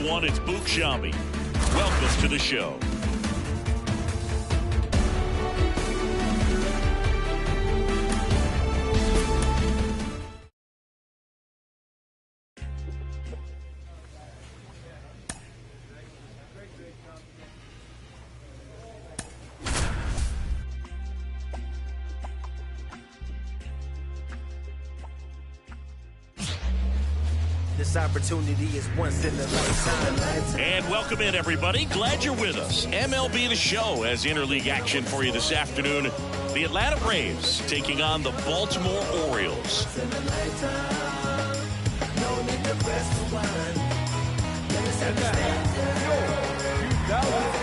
It's Book Shambi. Welcome to the show. This opportunity is once in a lifetime. And welcome in, everybody. Glad you're with us. MLB The Show has interleague action for you this afternoon. The Atlanta Braves taking on the Baltimore Orioles.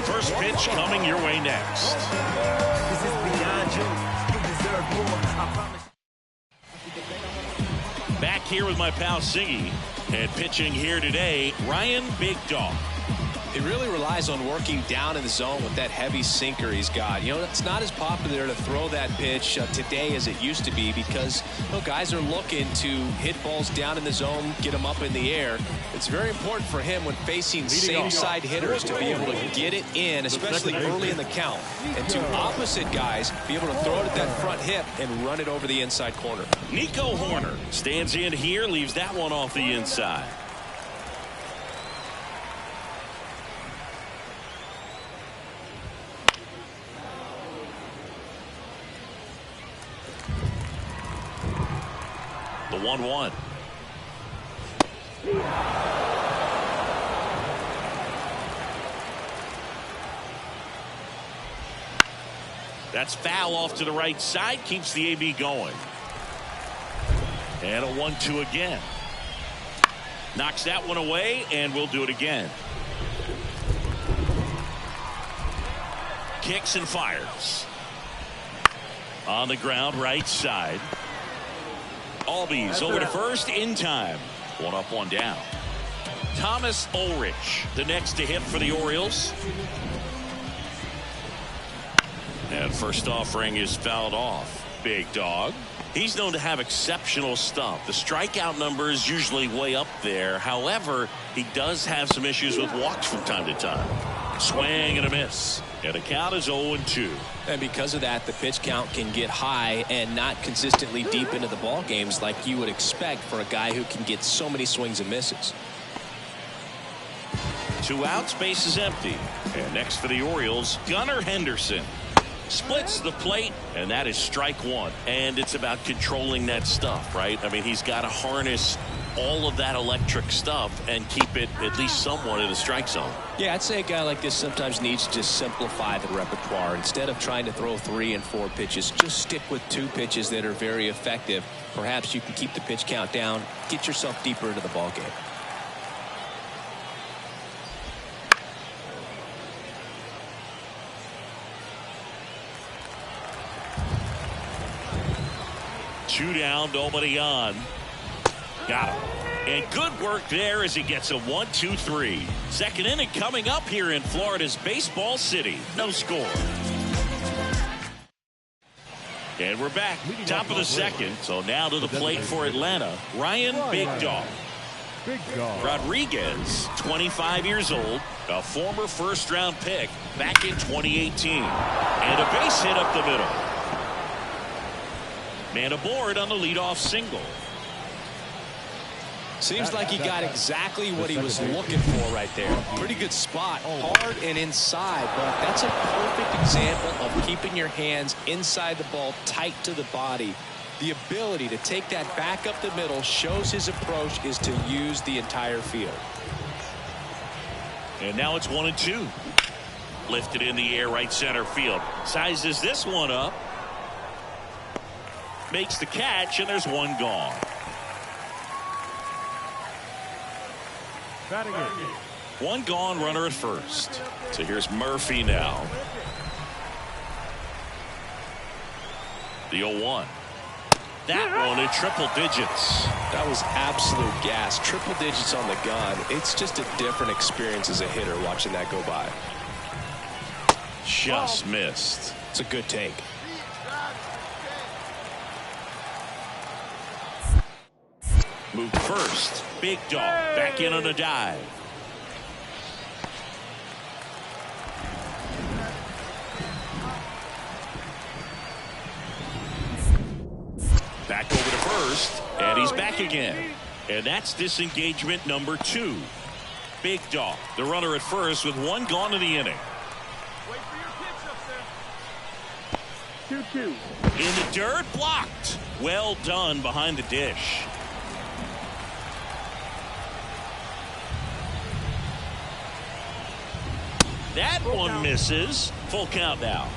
First pitch coming your way next. This is beyond you. You deserve more. I promise. Back here with my pal Siggy. And pitching here today, Ryan Big Dog. He really relies on working down in the zone with that heavy sinker he's got. You know, it's not as popular to throw that pitch today as it used to be because guys are looking to hit balls down in the zone, get them up in the air. It's very important for him when facing same-side hitters to be able to get it in, especially early in the count. And to opposite guys, be able to throw it at that front hip and run it over the inside corner. Nico Horner stands in here, leaves that one off the inside. The 1-1. That's foul off to the right side. Keeps the AB going. And a 1-2 again. Knocks that one away, and we'll do it again. Kicks and fires. On the ground, right side. Albies over to first in time. One up, one down. Thomas Ulrich, the next to hit for the Orioles. And first offering is fouled off. Big Dog. He's known to have exceptional stuff. The strikeout number is usually way up there. However, he does have some issues with walks from time to time. Swing and a miss. And the count is 0-2. And because of that, the pitch count can get high and not consistently deep into the ball games like you would expect for a guy who can get so many swings and misses. 2 outs, base is empty. And next for the Orioles, Gunnar Henderson. Splits the plate, and that is strike one. And it's about controlling that stuff, right? I mean, he's got to harness all of that electric stuff and keep it at least somewhat in the strike zone. Yeah, I'd say a guy like this sometimes needs to simplify the repertoire. Instead of trying to throw 3 and 4 pitches, just stick with 2 pitches that are very effective. Perhaps you can keep the pitch count down, get yourself deeper into the ball game. Two down, nobody on. Got him. And good work there as he gets a 1-2-3. Second inning coming up here in Florida's Baseball City. No score. And we're back. Top of the second. So now to the plate for Atlanta. Ryan Big Dog. Rodriguez, 25 years old, a former first-round pick back in 2018. And a base hit up the middle. Man aboard on the leadoff single. Seems like he got exactly what he was looking for right there. Pretty good spot, hard and inside, but that's a perfect example of keeping your hands inside the ball, tight to the body. The ability to take that back up the middle shows his approach is to use the entire field. And now it's 1-2. Lifted in the air, right center field. Sizes this one up. Makes the catch, and there's one gone. One gone, runner at first. So here's Murphy now. The 0-1. That one in triple digits. That was absolute gas. Triple digits on the gun. It's just a different experience as a hitter watching that go by. Just missed. It's a good take. Moved first. Big Dog back in on a dive. back again. And that's disengagement number 2. Big Dog, the runner at first with 1 gone in the inning. Wait for your pitch up there. 2-2. In the dirt, blocked. Well done behind the dish. That one misses. Full count now.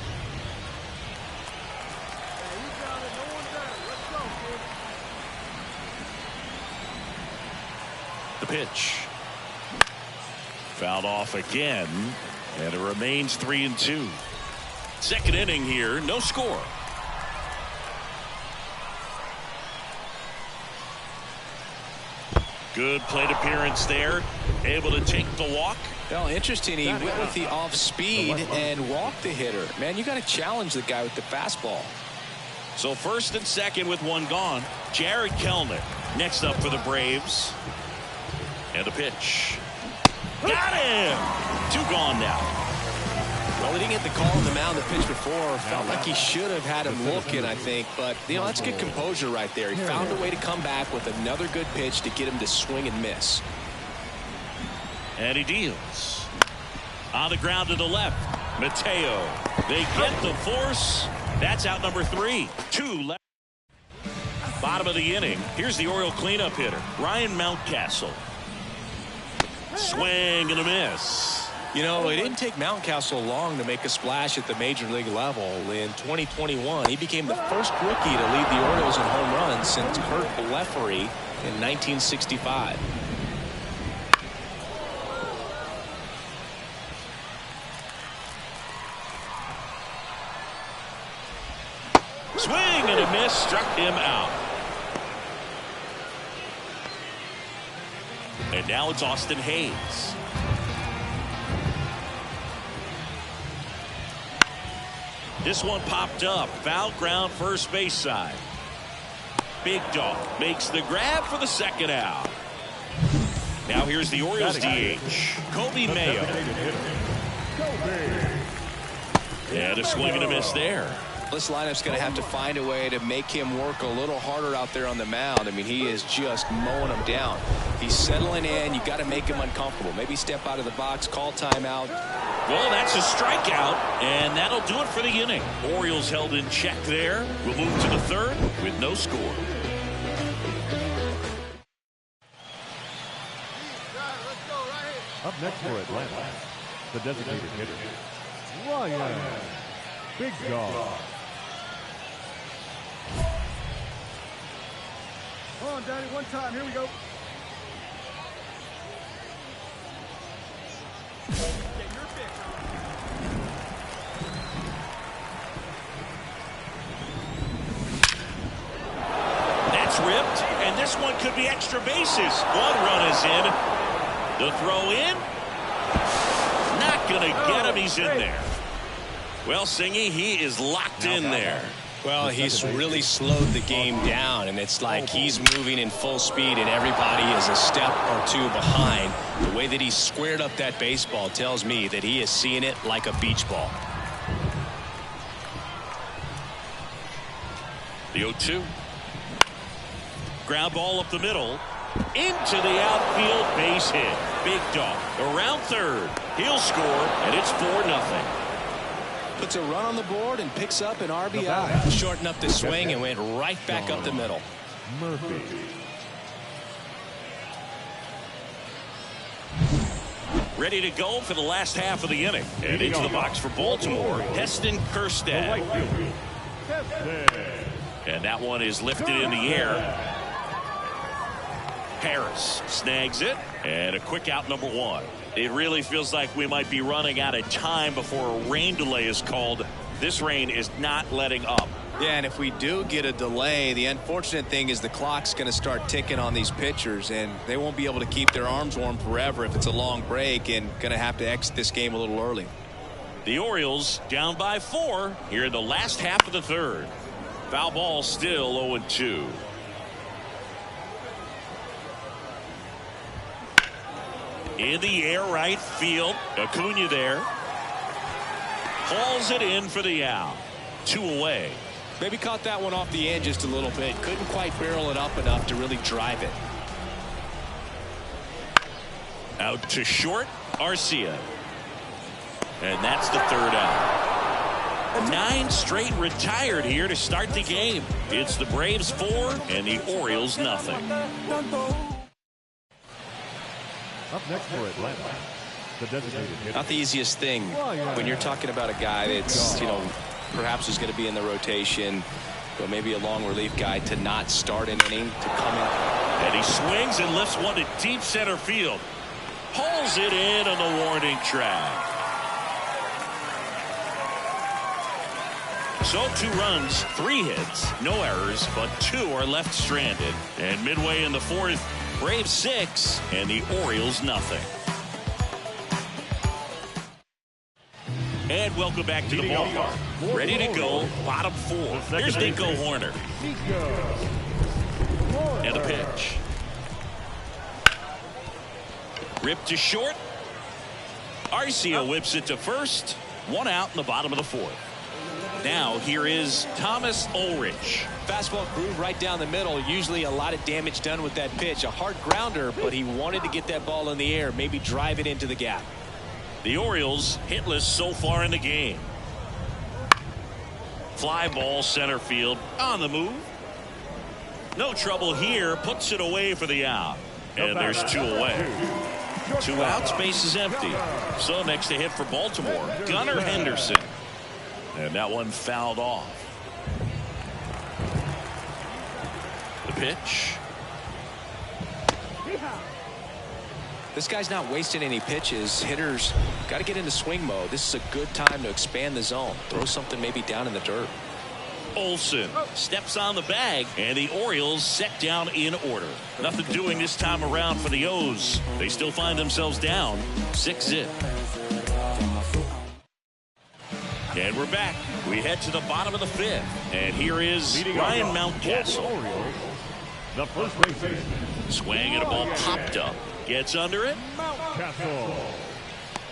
The pitch. Fouled off again, and it remains 3-2. Second inning here, no score. Good plate appearance there. Able to take the walk. Well, interesting. He went with the off speed and walked the hitter. Man, you got to challenge the guy with the fastball. So first and second with 1 gone. Jared Kelnick next up for the Braves. And a pitch. Got him! 2 gone now. Well, he didn't get the call on the mound the pitch before. Felt like he should have had him looking, I think. But, that's good composure right there. He found a way to come back with another good pitch to get him to swing and miss. And he deals. On the ground to the left. Mateo. They get the force. That's out number 3. 2 left. Bottom of the inning. Here's the Oriole cleanup hitter, Ryan Mountcastle. Swing and a miss. It didn't take Mountcastle long to make a splash at the major league level. In 2021, he became the first rookie to lead the Orioles in home runs since Kurt Blefary in 1965. Swing and a miss, struck him out. And now it's Austin Hayes. This one popped up. Foul ground first base side. Big Dog makes the grab for the second out. Now here's the Orioles DH, Kobe Mayo. And a swing and a miss there. This lineup's going to have to find a way to make him work a little harder out there on the mound. I mean, he is just mowing him down. He's settling in. You got to make him uncomfortable. Maybe step out of the box, call timeout. Well, that's a strikeout, and that'll do it for the inning. Orioles held in check there. We'll move to the third with no score. Up next for Atlanta, the designated hitter, Ryan Big Dog. Come on, Daddy, one time. Here we go. Get your pick. That's ripped, and this one could be extra bases. 1 run is in. The throw in. Not going to get him. He's in there. Well, Singy, he is locked in there. Well, he's really slowed the game down, and it's like he's moving in full speed, and everybody is a step or 2 behind. The way that he squared up that baseball tells me that he is seeing it like a beach ball. The 0-2. Ground ball up the middle. Into the outfield, base hit. Big Dog around third. He'll score, and it's 4-0. Puts a run on the board and picks up an RBI. Shortened up the swing and went right back up the middle. Murphy. Ready to go for the last half of the inning. And into the box for Baltimore, Heston Kjerstad. And that one is lifted in the air. Harris snags it, and a quick out, number 1. It really feels like we might be running out of time before a rain delay is called. This rain is not letting up. Yeah, and if we do get a delay, the unfortunate thing is the clock's going to start ticking on these pitchers, and they won't be able to keep their arms warm forever if it's a long break, and going to have to exit this game a little early. The Orioles down by 4 here in the last half of the third. Foul ball still 0-2. In the air right field. Acuna there. Hauls it in for the out. 2 away. Maybe caught that one off the end just a little bit. Couldn't quite barrel it up enough to really drive it. Out to short, Arcia. And that's the third out. 9 straight retired here to start the game. It's the Braves 4 and the Orioles nothing. Up next for Atlanta, the designated hitter. Not the easiest thing when you're talking about a guy that's, perhaps is going to be in the rotation, but maybe a long relief guy, to not start an inning, to come in. And he swings and lifts one to deep center field. Pulls it in on the warning track. So 2 runs, 3 hits, no errors, but 2 are left stranded. And midway in the 4th, Braves 6 and the Orioles nothing. And welcome back to the ballpark. Ready to go, bottom 4. Here's Nico Horner. And the pitch. Ripped to short. Arcia whips it to first. 1 out in the bottom of the 4th. Now here is Thomas Ulrich. Fastball groove right down the middle. Usually a lot of damage done with that pitch. A hard grounder, but he wanted to get that ball in the air, maybe drive it into the gap. The Orioles hitless so far in the game. Fly ball center field on the move. No trouble here. Puts it away for the out. And there's 2 away. 2 outs, base is empty. So next to hit for Baltimore, Gunnar Henderson. And that one fouled off. The pitch. This guy's not wasting any pitches. Hitters got to get into swing mode. This is a good time to expand the zone. Throw something maybe down in the dirt. Olsen steps on the bag, and the Orioles set down in order. Nothing doing this time around for the O's. They still find themselves down 6-0. And we're back. We head to the bottom of the 5th. And here is Ryan Mountcastle. Orioles, the first baseman. Swing and a ball popped up. Gets under it. Mountcastle.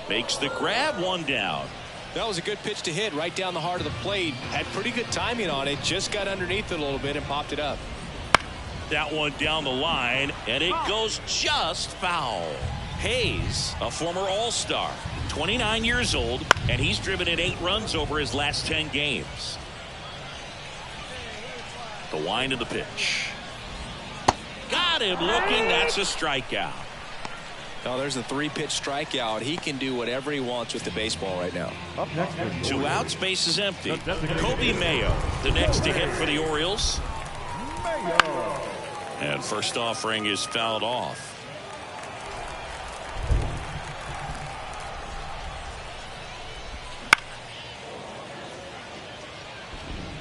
Makes the grab, 1 down. That was a good pitch to hit right down the heart of the plate. Had pretty good timing on it. Just got underneath it a little bit and popped it up. That one down the line, and it goes just foul. Hayes, a former All-Star, 29 years old, and he's driven in 8 runs over his last 10 games. The wind of the pitch. Got him looking. That's a strikeout. Oh, there's a 3-pitch strikeout. He can do whatever he wants with the baseball right now. Up next for 2 outs, base is empty. Kobe Mayo, the next to hit for the Orioles. And first offering is fouled off.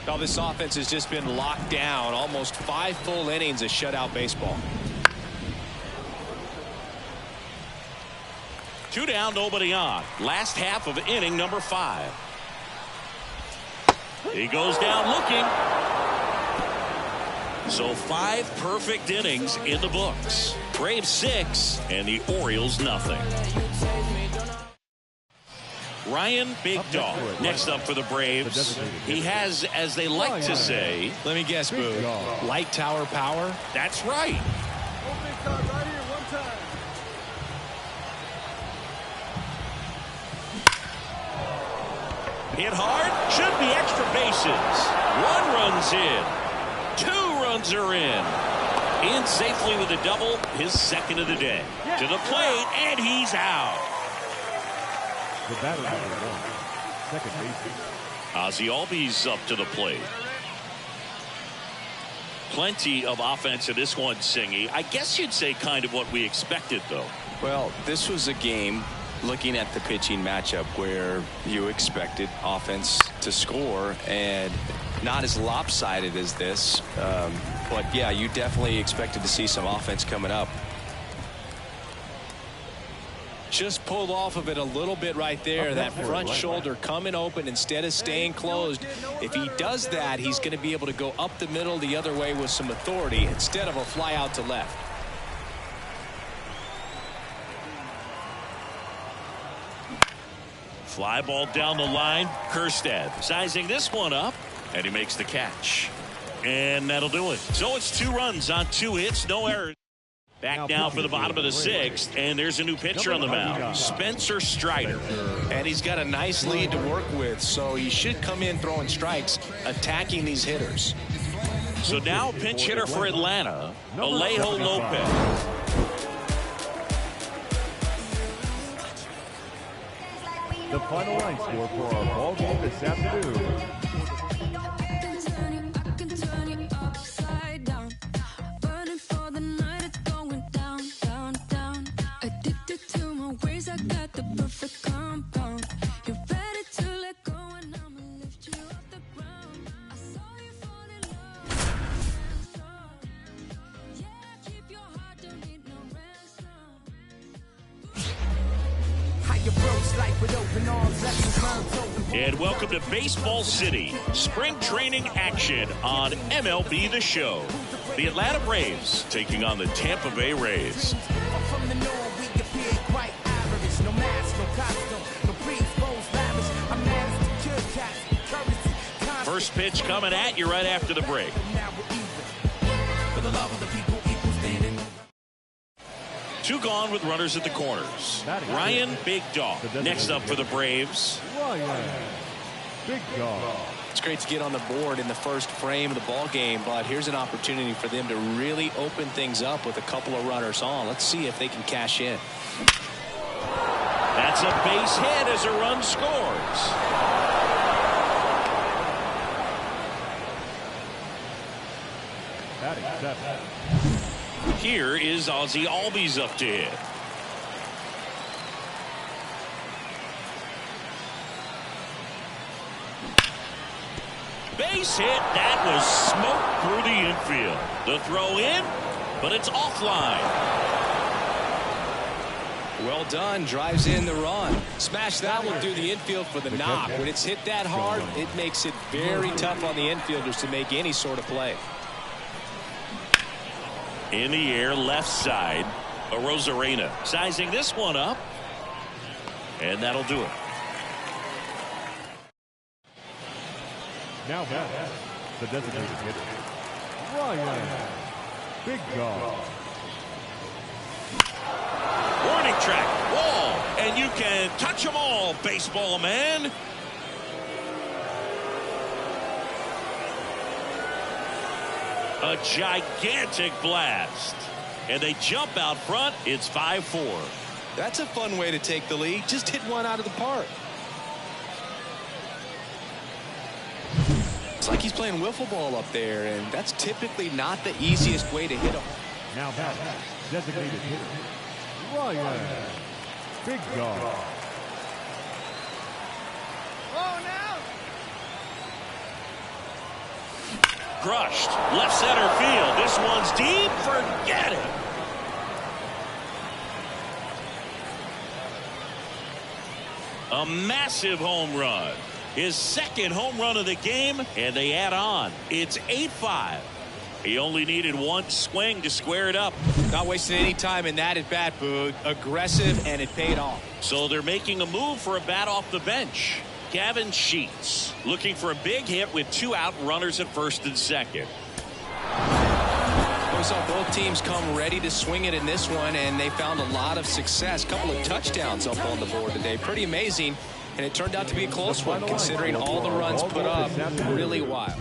Now this offense has just been locked down. Almost 5 full innings of shutout baseball. 2 down, nobody on. Last half of inning number 5. He goes down looking. So 5 perfect innings in the books. Braves 6 and the Orioles nothing. Ryan Big Dog next up for the Braves. He has, as they like to say, let me guess, Boo, light tower power. That's right. Hit hard, should be extra bases. 1 run's in. 2 runs are in. In safely with a double, his 2nd of the day. To the plate, and he's out. The batter number 1, second baseman. Ozzie Albies up to the plate. Plenty of offense in this one, Singy. I guess you'd say kind of what we expected, though. Well, this was a game, looking at the pitching matchup, where you expected offense to score, and not as lopsided as this. But yeah, you definitely expected to see some offense coming up. Just pulled off of it a little bit right there. That front shoulder coming open instead of staying closed. If he does that, he's going to be able to go up the middle the other way with some authority instead of a fly out to left. Fly ball down the line. Kjerstad sizing this one up. And he makes the catch. And that'll do it. So it's 2 runs on 2 hits, no errors. Back now for the bottom of the 6th, and there's a new pitcher on the mound, Spencer Strider. And he's got a nice lead to work with, so he should come in throwing strikes, attacking these hitters. So now pinch hitter for Atlanta, Alejo Lopez. The final line score for our ball game this afternoon. And welcome to Baseball City, spring training action on MLB The Show. The Atlanta Braves taking on the Tampa Bay Rays. First pitch coming at you right after the break. Two gone with runners at the corners. Ryan Big Dog next up for the Braves. Ryan Big Dog. It's great to get on the board in the first frame of the ball game, but here's an opportunity for them to really open things up with a couple of runners on. Let's see if they can cash in. That's a base hit as a run scores. Batting 7. Here is Ozzie Albies up to hit. Base hit. That was smoke through the infield. The throw in, but it's offline. Well done. Drives in the run. Smash that one through the infield for the knock. When it's hit that hard, it makes it very tough on the infielders to make any sort of play. In the air, left side. Arozarena sizing this one up. And that'll do it. Now back, the designated hitter, Ryan Big Dog. Warning track, wall, and you can touch them all, baseball man. A gigantic blast. And they jump out front. It's 5-4. That's a fun way to take the lead. Just hit one out of the park. It's like he's playing wiffle ball up there, and that's typically not the easiest way to hit them. Now back, designated hitter, Ryan Big Dog. Crushed. Left center field. This one's deep. Forget it. A massive home run. His second home run of the game, and they add on. It's 8-5. He only needed one swing to square it up. Not wasting any time in that at bat, Boog. Aggressive, and it paid off. So they're making a move for a bat off the bench. Gavin Sheets looking for a big hit with 2 out, runners at first and second. We saw both teams come ready to swing it in this one, and they found a lot of success. A couple of touchdowns up on the board today. Pretty amazing, and it turned out to be a close one considering all the runs put up. Really wild.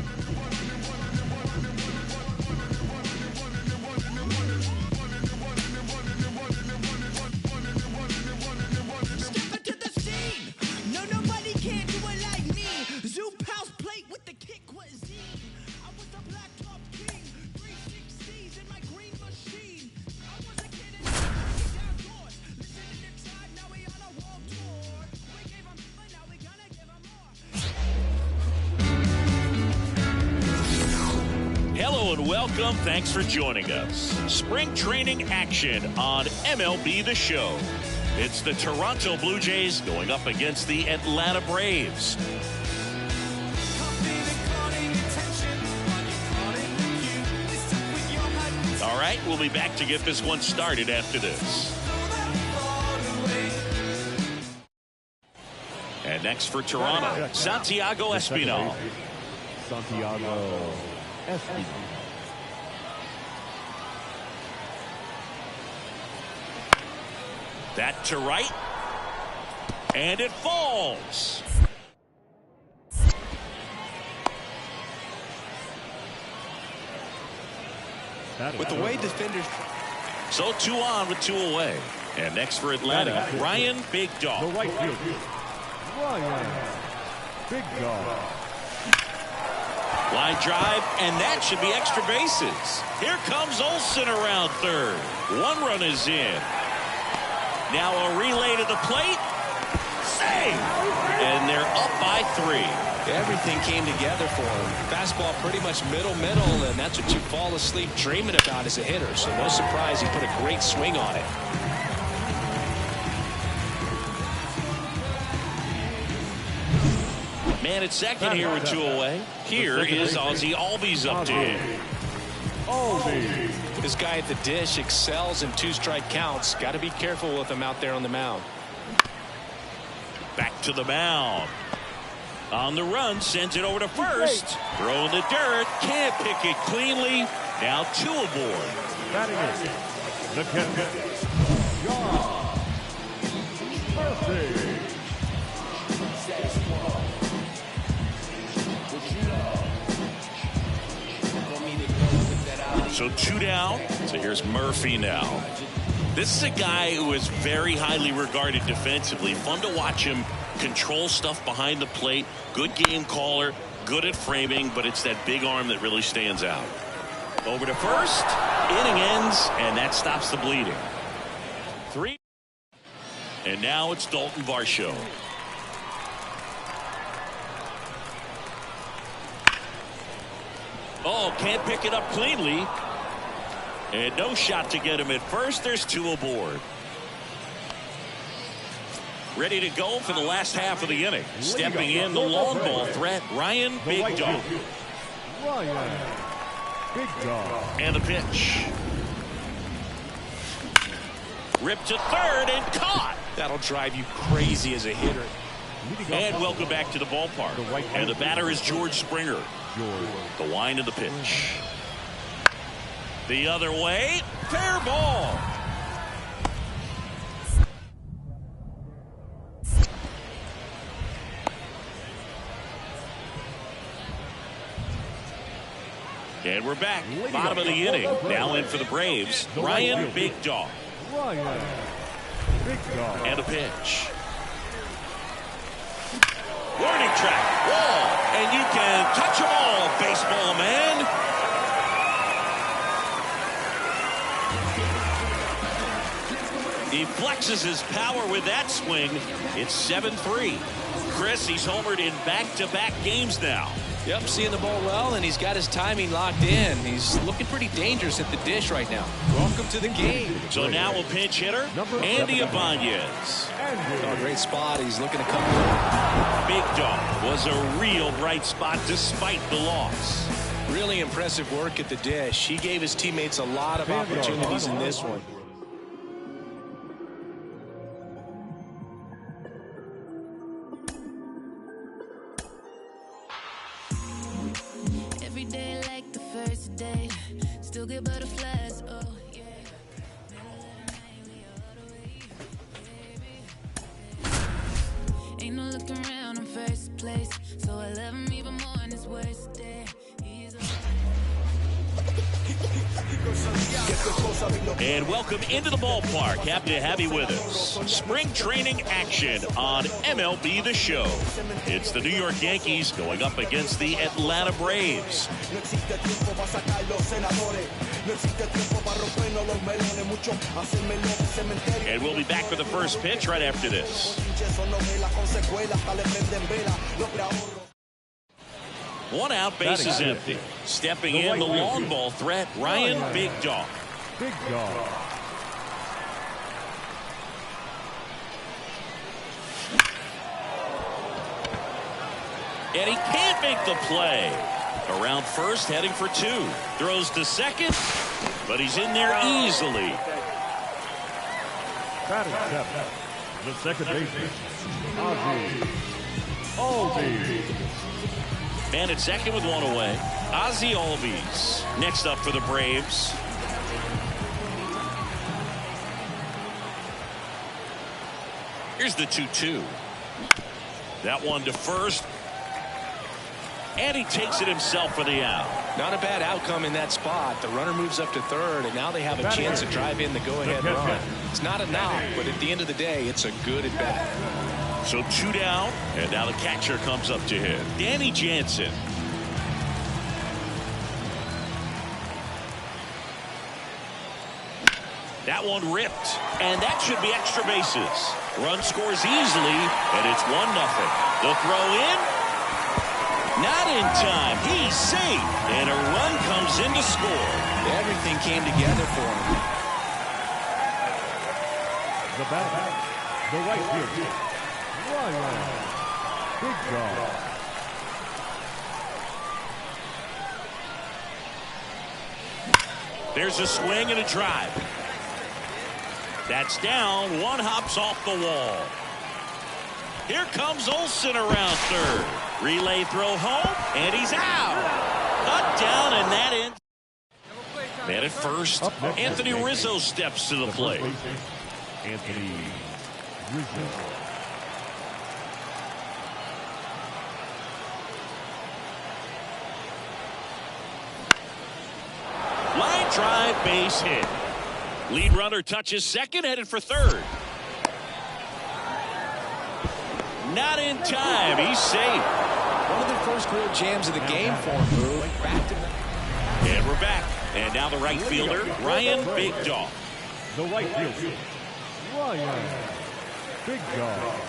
Welcome. Thanks for joining us. Spring training action on MLB The Show. It's the Toronto Blue Jays going up against the Atlanta Braves. All right, we'll be back to get this one started after this. And next for Toronto, Santiago Espinal. Santiago Espino. That to right. And it falls. With the way defenders... So 2 on with 2 away. And next for Atlanta, Ryan Big Dog. The right field, Ryan Big Dog. Line drive, and that should be extra bases. Here comes Olsen around third. 1 run is in. Now a relay to the plate. Save! And they're up by 3. Everything came together for him. Fastball pretty much middle, and that's what you fall asleep dreaming about as a hitter. So no surprise he put a great swing on it. Man at second here with 2 away. Here is Ozzie Albies up to him. This guy at the dish excels in 2-strike counts. Got to be careful with him out there on the mound. Back to the mound. On the run, sends it over to first. Throw in the dirt. Can't pick it cleanly. Now 2 aboard. Batting it, the catcher, John Murphy. So 2 down. So here's Murphy now. This is a guy who is very highly regarded defensively. Fun to watch him control stuff behind the plate. Good game caller. Good at framing. But it's that big arm that really stands out. Over to first. Inning ends. And that stops the bleeding. 3. And now it's Dalton Varsho. Oh, can't pick it up cleanly. And no shot to get him at first. There's 2 aboard. Ready to go for the last half of the inning. Stepping in the long ball threat, Ryan Big Dog. Ryan Big Dog. And the pitch. Ripped to third and caught. That'll drive you crazy as a hitter. And welcome back to the ballpark. And the batter is George Springer. The wind of the pitch. The other way. Fair ball. And we're back. Bottom of the inning. Now in for the Braves. Ryan Big Dog. Ryan Big Dog. And a pitch. Warning track. Wall. And you can touch them all, baseball man. He flexes his power with that swing. It's 7-3. Chris, he's homered in back-to-back games now. Yep, seeing the ball well, and he's got his timing locked in. He's looking pretty dangerous at the dish right now. Welcome to the game. So now a pinch hitter, Andy Ibanez. Oh, great spot. He's looking to come. Big Dog was a real bright spot despite the loss. Really impressive work at the dish. He gave his teammates a lot of opportunities in this one. Every day like the first day, still get butterflies, oh yeah. Ain't no looking around in first place, so I love him even more in his worst day. And welcome into the ballpark. Happy to have you with us. Spring training action on MLB The Show. It's the New York Yankees going up against the Atlanta Braves. And we'll be back for the first pitch right after this. One out, base is empty. Stepping in the long ball threat, Ryan Big Dog. Big Dog. And he can't make the play. Around first, heading for 2. Throws to second, but he's in there easily. Batting 7. The second baseman, Ozzie Albies. And at second with one away, Ozzie Albies. Next up for the Braves. Here's the 2-2. That one to first. And he takes it himself for the out. Not a bad outcome in that spot. The runner moves up to third, and now they have a chance to drive in the go-ahead run. It's not a knock, but at the end of the day, it's a good at-bat. So 2 down, and now the catcher comes up to hit. Danny Jansen. That one ripped, and that should be extra bases. Run scores easily, and it's 1-0. The throw in. Not in time. He's safe, and a run comes in to score. Everything came together for him. The batter, the right fielder, Ryan. Big dog. There's a swing and a drive. That's down. One hops off the wall. Here comes Olsen around third. Relay throw home, and he's out. Cut down, and that ends. Man at first, Anthony Rizzo steps to the plate. Anthony Rizzo. Line drive, base hit. Lead runner touches second, headed for third. Not in time. He's safe. One of the first real jams of the game for him, Boo. Back to and we're back. And now the right fielder, Ryan Big Dog. The right fielder, Ryan Big Dog.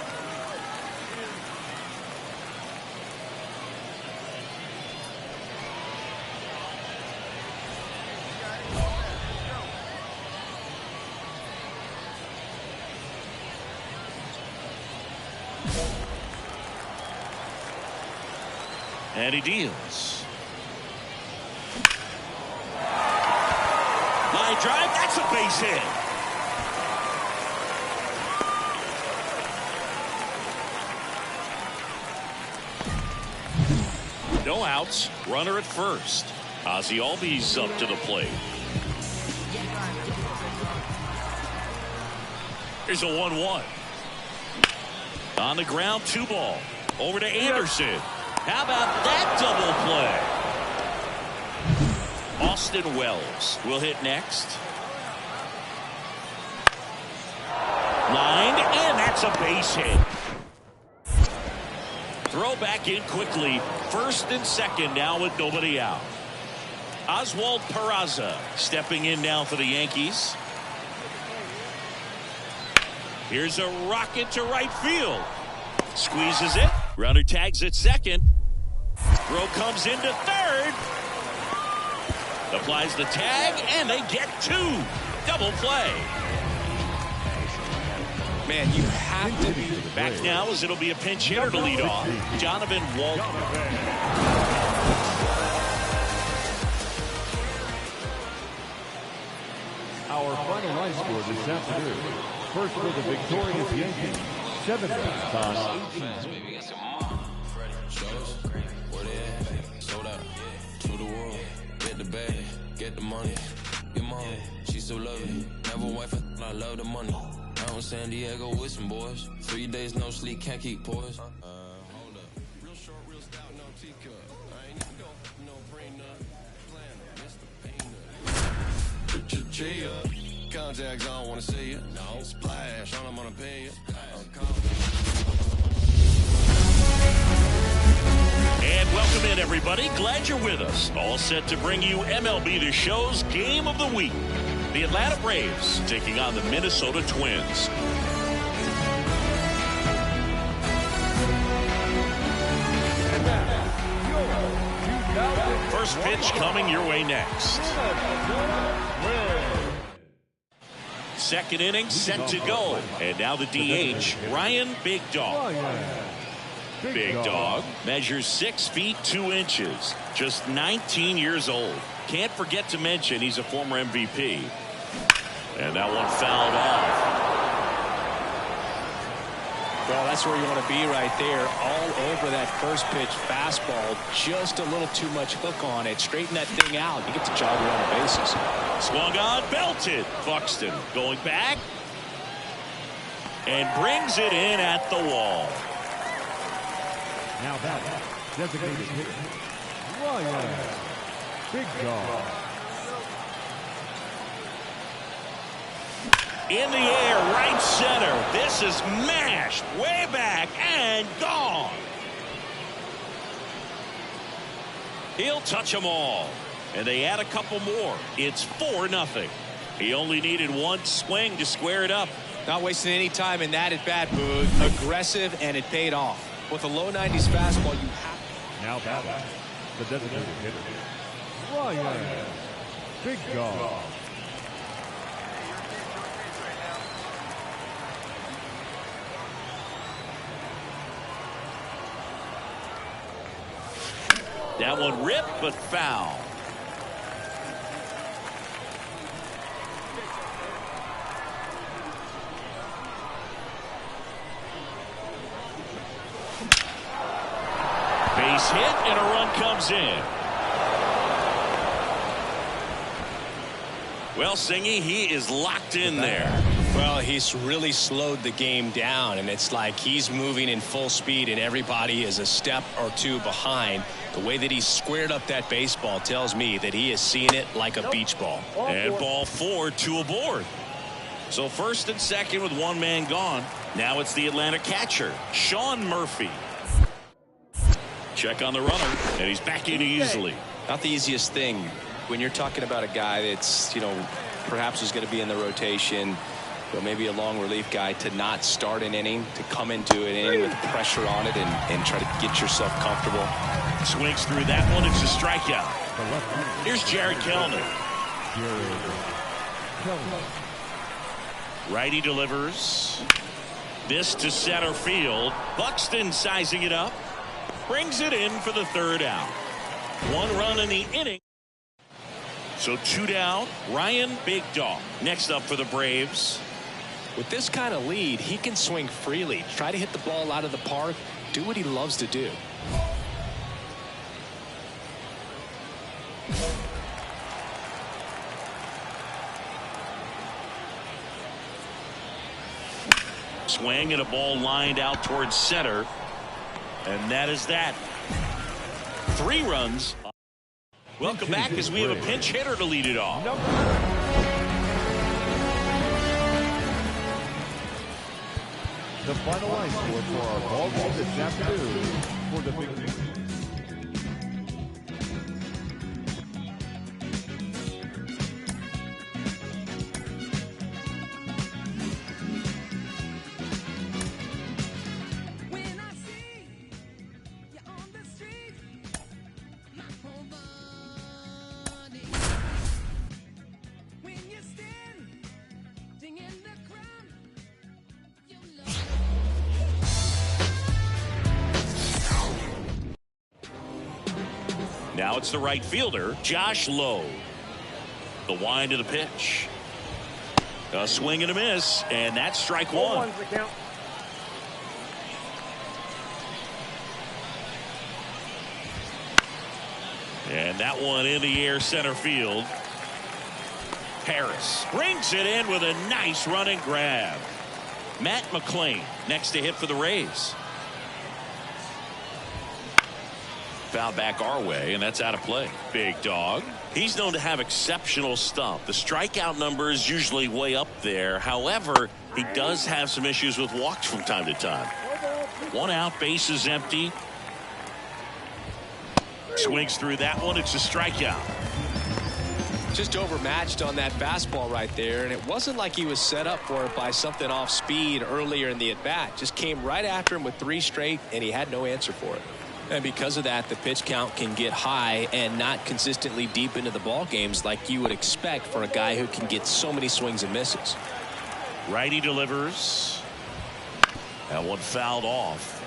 And he deals. Line drive, that's a base hit. No outs, runner at first. Ozzie Albies up to the plate. Here's a 1-1. On the ground, 2 ball. Over to Anderson. How about that double play? Austin Wells will hit next. Lined, and that's a base hit. Throw back in quickly. First and second now with nobody out. Oswald Peraza stepping in now for the Yankees. Here's a rocket to right field. Squeezes it. Runner tags at second. Throw comes into third. Applies the tag, and they get 2. Double play. Man, you have to be back now as it'll be a pinch hitter to lead off. Jonathan Walton. Our final line score this afternoon. First for the victorious Yankees, 7 on 18. To the world, get the bag, get the money. Your mom, she so lovely. Never wife, I love the money. Out in San Diego with some boys. 3 days no sleep, can't keep poised. Hold up, real short, real stout, no teacup. I ain't even go, no brain nut. Planner, Mr. Painter. Cheer up. Contacts, I don't wanna see you. No. Splash, on them, I'm gonna pay you. And welcome in, everybody. Glad you're with us. All set to bring you MLB The Show's Game of the Week. The Atlanta Braves taking on the Minnesota Twins. First pitch coming your way next. Second inning set to go. And now the DH, Ryan Big Dog. Big Dog measures 6 feet 2 inches. Just 19 years old. Can't forget to mention he's a former MVP. And that one fouled off. Well, that's where you want to be right there. All over that first pitch fastball. Just a little too much hook on it. Straighten that thing out. You get to jog around the bases. Swung on, belted. Buxton going back. And brings it in at the wall. Now that designated hitter, Ryan. Big dog. In the air, right center. This is mashed way back and gone. He'll touch them all. And they add a couple more. It's 4-0. He only needed one swing to square it up. Not wasting any time in that at-bat, Boog. Aggressive, and it paid off. With a low 90s fastball, you have... Now batting, the designated hitter, Ryan. Big dog. That one ripped, but foul. Base hit, and a run comes in. Well, Singy, he is locked in there. Well, he's really slowed the game down, and it's like he's moving in full speed, and everybody is a step or two behind. The way that he squared up that baseball tells me that he is seeing it like a beach ball. And ball 4, 2 aboard. So first and second with one man gone. Now it's the Atlanta catcher, Sean Murphy. Check on the runner, and he's back in easily. Not the easiest thing when you're talking about a guy that's, perhaps is going to be in the rotation, but maybe a long relief guy, to not start an inning, to come into an inning with pressure on it and try to get yourself comfortable. Swings through that one. It's a strikeout. Here's Jared Kellner. Righty delivers. This to center field. Buxton sizing it up. Brings it in for the third out. One run in the inning. So 2 down. Ryan Big Dog next up for the Braves. With this kind of lead, he can swing freely, try to hit the ball out of the park, do what he loves to do. Swing and a ball lined out towards center. And that is that. 3 runs. Welcome back as we have a pinch hitter to lead it off. The final line score for our ball game this afternoon for the big. Now it's the right fielder, Josh Lowe. The wind of the pitch. A swing and a miss, and that's strike one. And that one in the air center field. Harris brings it in with a nice running grab. Matt McClain next to hit for the Rays. Foul back our way, and that's out of play. Big Dog. He's known to have exceptional stuff. The strikeout number is usually way up there. However, he does have some issues with walks from time to time. 1 out, base is empty. Swings through that one. It's a strikeout. Just overmatched on that fastball right there, and it wasn't like he was set up for it by something off speed earlier in the at-bat. Just came right after him with 3 straight, and he had no answer for it. And because of that, the pitch count can get high and not consistently deep into the ball games like you would expect for a guy who can get so many swings and misses. Righty delivers. That one fouled off.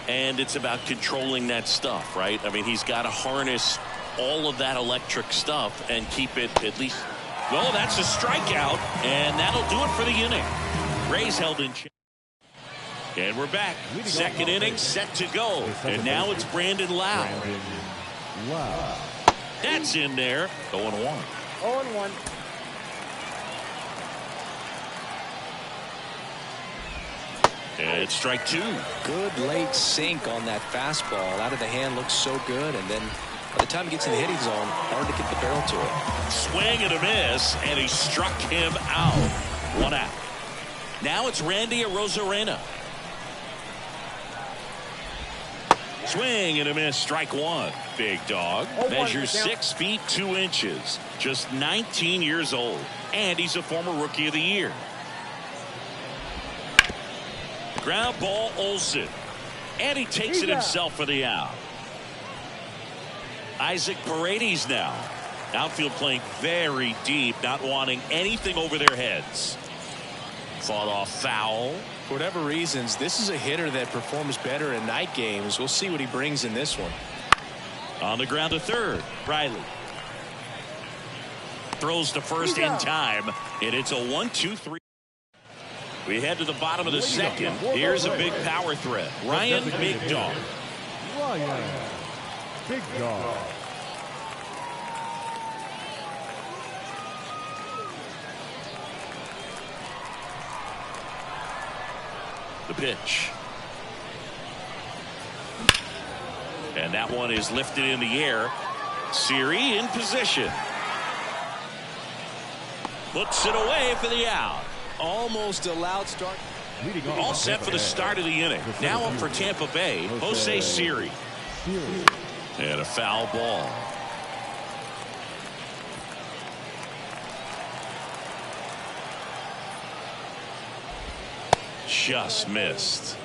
And it's about controlling that stuff, right? I mean, he's got to harness all of that electric stuff and keep it at least. Well, that's a strikeout, and that'll do it for the inning. Rays held in check. And we're back. Second inning set to go. And now it's Brandon Lau. That's in there. 0-1. 0-1. And it's strike two. Good late sink on that fastball. Out of the hand, looks so good. And then by the time he gets in the hitting zone, hard to get the barrel to it. Swing and a miss, and he struck him out. 1 out. Now it's Randy Arozarena. Swing and a miss, strike one. Big dog measures 6 feet 2 inches, just 19 years old, and he's a former Rookie of the Year. Ground ball, Olsen, and he takes it himself for the out. Isaac Paredes now. Outfield playing very deep, not wanting anything over their heads. Fought off foul. For whatever reasons, this is a hitter that performs better in night games. We'll see what he brings in this one. On the ground to third, Riley. Throws to first in time, and it's a 1-2-3. We head to the bottom of the second. Here's a big power threat. Ryan Big Dog. Ryan Big Dog. The pitch. And that one is lifted in the air. Siri in position. Puts it away for the out. Almost a loud start. All set for the start of the inning. Now up for Tampa Bay, Jose Siri. And a foul ball. Just missed.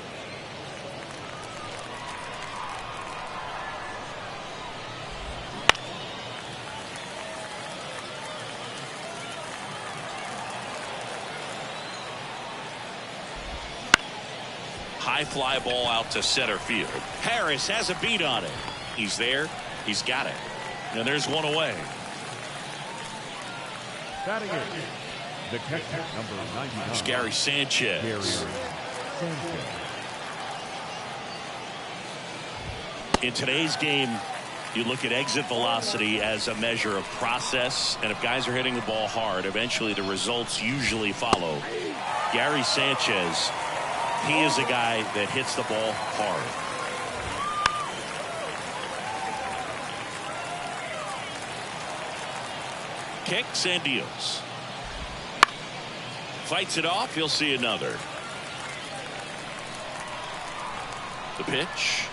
High fly ball out to center field. Harris has a beat on it. He's there. He's got it. And there's one away. Batting it. The catcher, number 99. There's Gary Sanchez. In today's game, you look at exit velocity as a measure of process, and if guys are hitting the ball hard, eventually the results usually follow. Gary Sanchez, he is a guy that hits the ball hard. Kicks and deals. Fights it off. He'll see another. The pitch.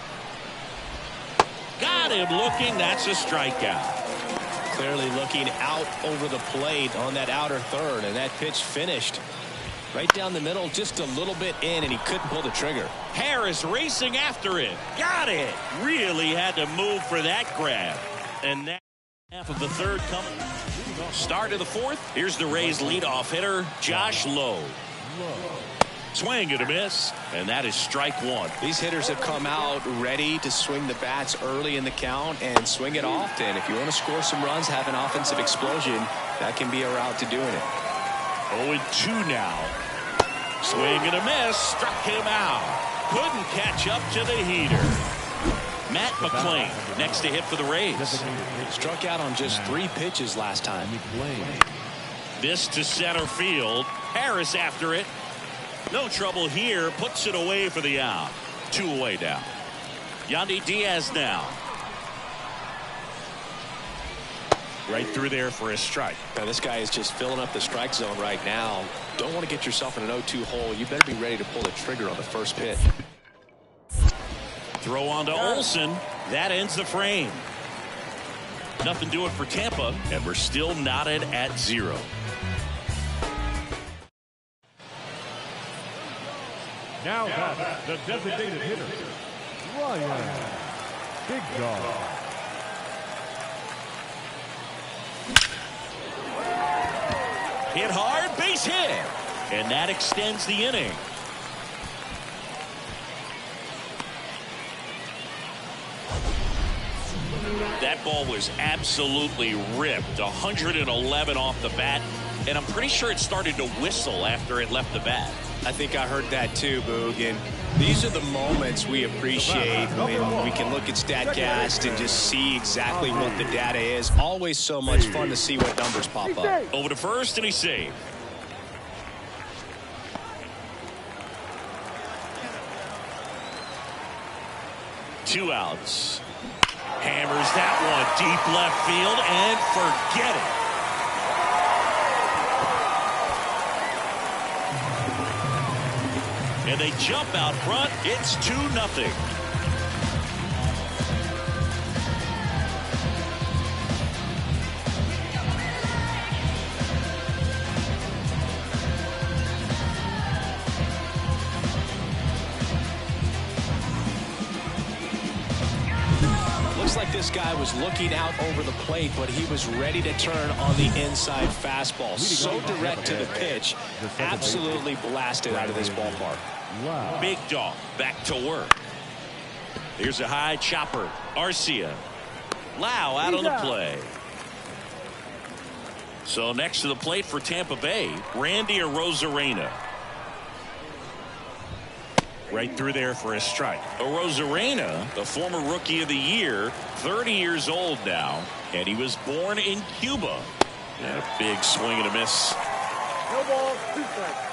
Got him looking. That's a strikeout. Clearly looking out over the plate on that outer third, and that pitch finished right down the middle, just a little bit in, and he couldn't pull the trigger. Harris racing after it. Got it. Really had to move for that grab. And that half of the third coming. Start of the fourth. Here's the Rays leadoff hitter, Josh Lowe. Swing and a miss, and that is strike one. These hitters have come out ready to swing the bats early in the count and swing it often. If you want to score some runs, have an offensive explosion, that can be a route to doing it. 0-2 now. Swing and a miss, struck him out. Couldn't catch up to the heater. Matt McClain next to hit for the Rays. Struck out on just 3 pitches last time. This to center field. Harris after it. No trouble here. Puts it away for the out. 2 away now. Yandy Diaz now. Right through there for a strike. Now this guy is just filling up the strike zone right now. Don't want to get yourself in an 0-2 hole. You better be ready to pull the trigger on the first pitch. Throw on to Olsen. That ends the frame. Nothing doing for Tampa, and we're still knotted at 0. Now that's the designated hitter, Ryan Big Dog. Hit hard, base hit. And that extends the inning. That ball was absolutely ripped. 111 off the bat. And I'm pretty sure it started to whistle after it left the bat. I think I heard that too, Boog. And These are the moments we appreciate when we can look at StatCast and just see exactly what the data is. Always so much fun to see what numbers pop up. Over to first, and he's safe. Two outs. Hammers that one deep left field and forget it. And they jump out front. It's 2-0. Looks like this guy was looking out over the plate, but he was ready to turn on the inside fastball. So direct to the pitch. Absolutely blasted out of this ballpark. Big dog back to work. Here's a high chopper. Arcia. Lau out on the play. So next to the plate for Tampa Bay, Randy Arozarena. Right through there for a strike. Arozarena, the former Rookie of the Year, 30 years old now, and he was born in Cuba. And a big swing and a miss. No ball, 2 strikes.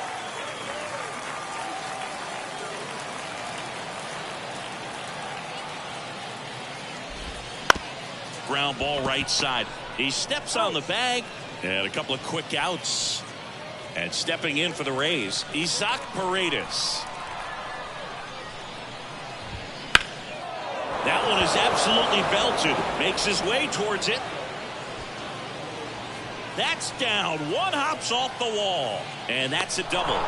Ground ball right side. He steps on the bag, and a couple of quick outs. And stepping in for the Rays, Isaac Paredes. That one is absolutely belted. Makes his way towards it. That's down. One hops off the wall. And that's a double.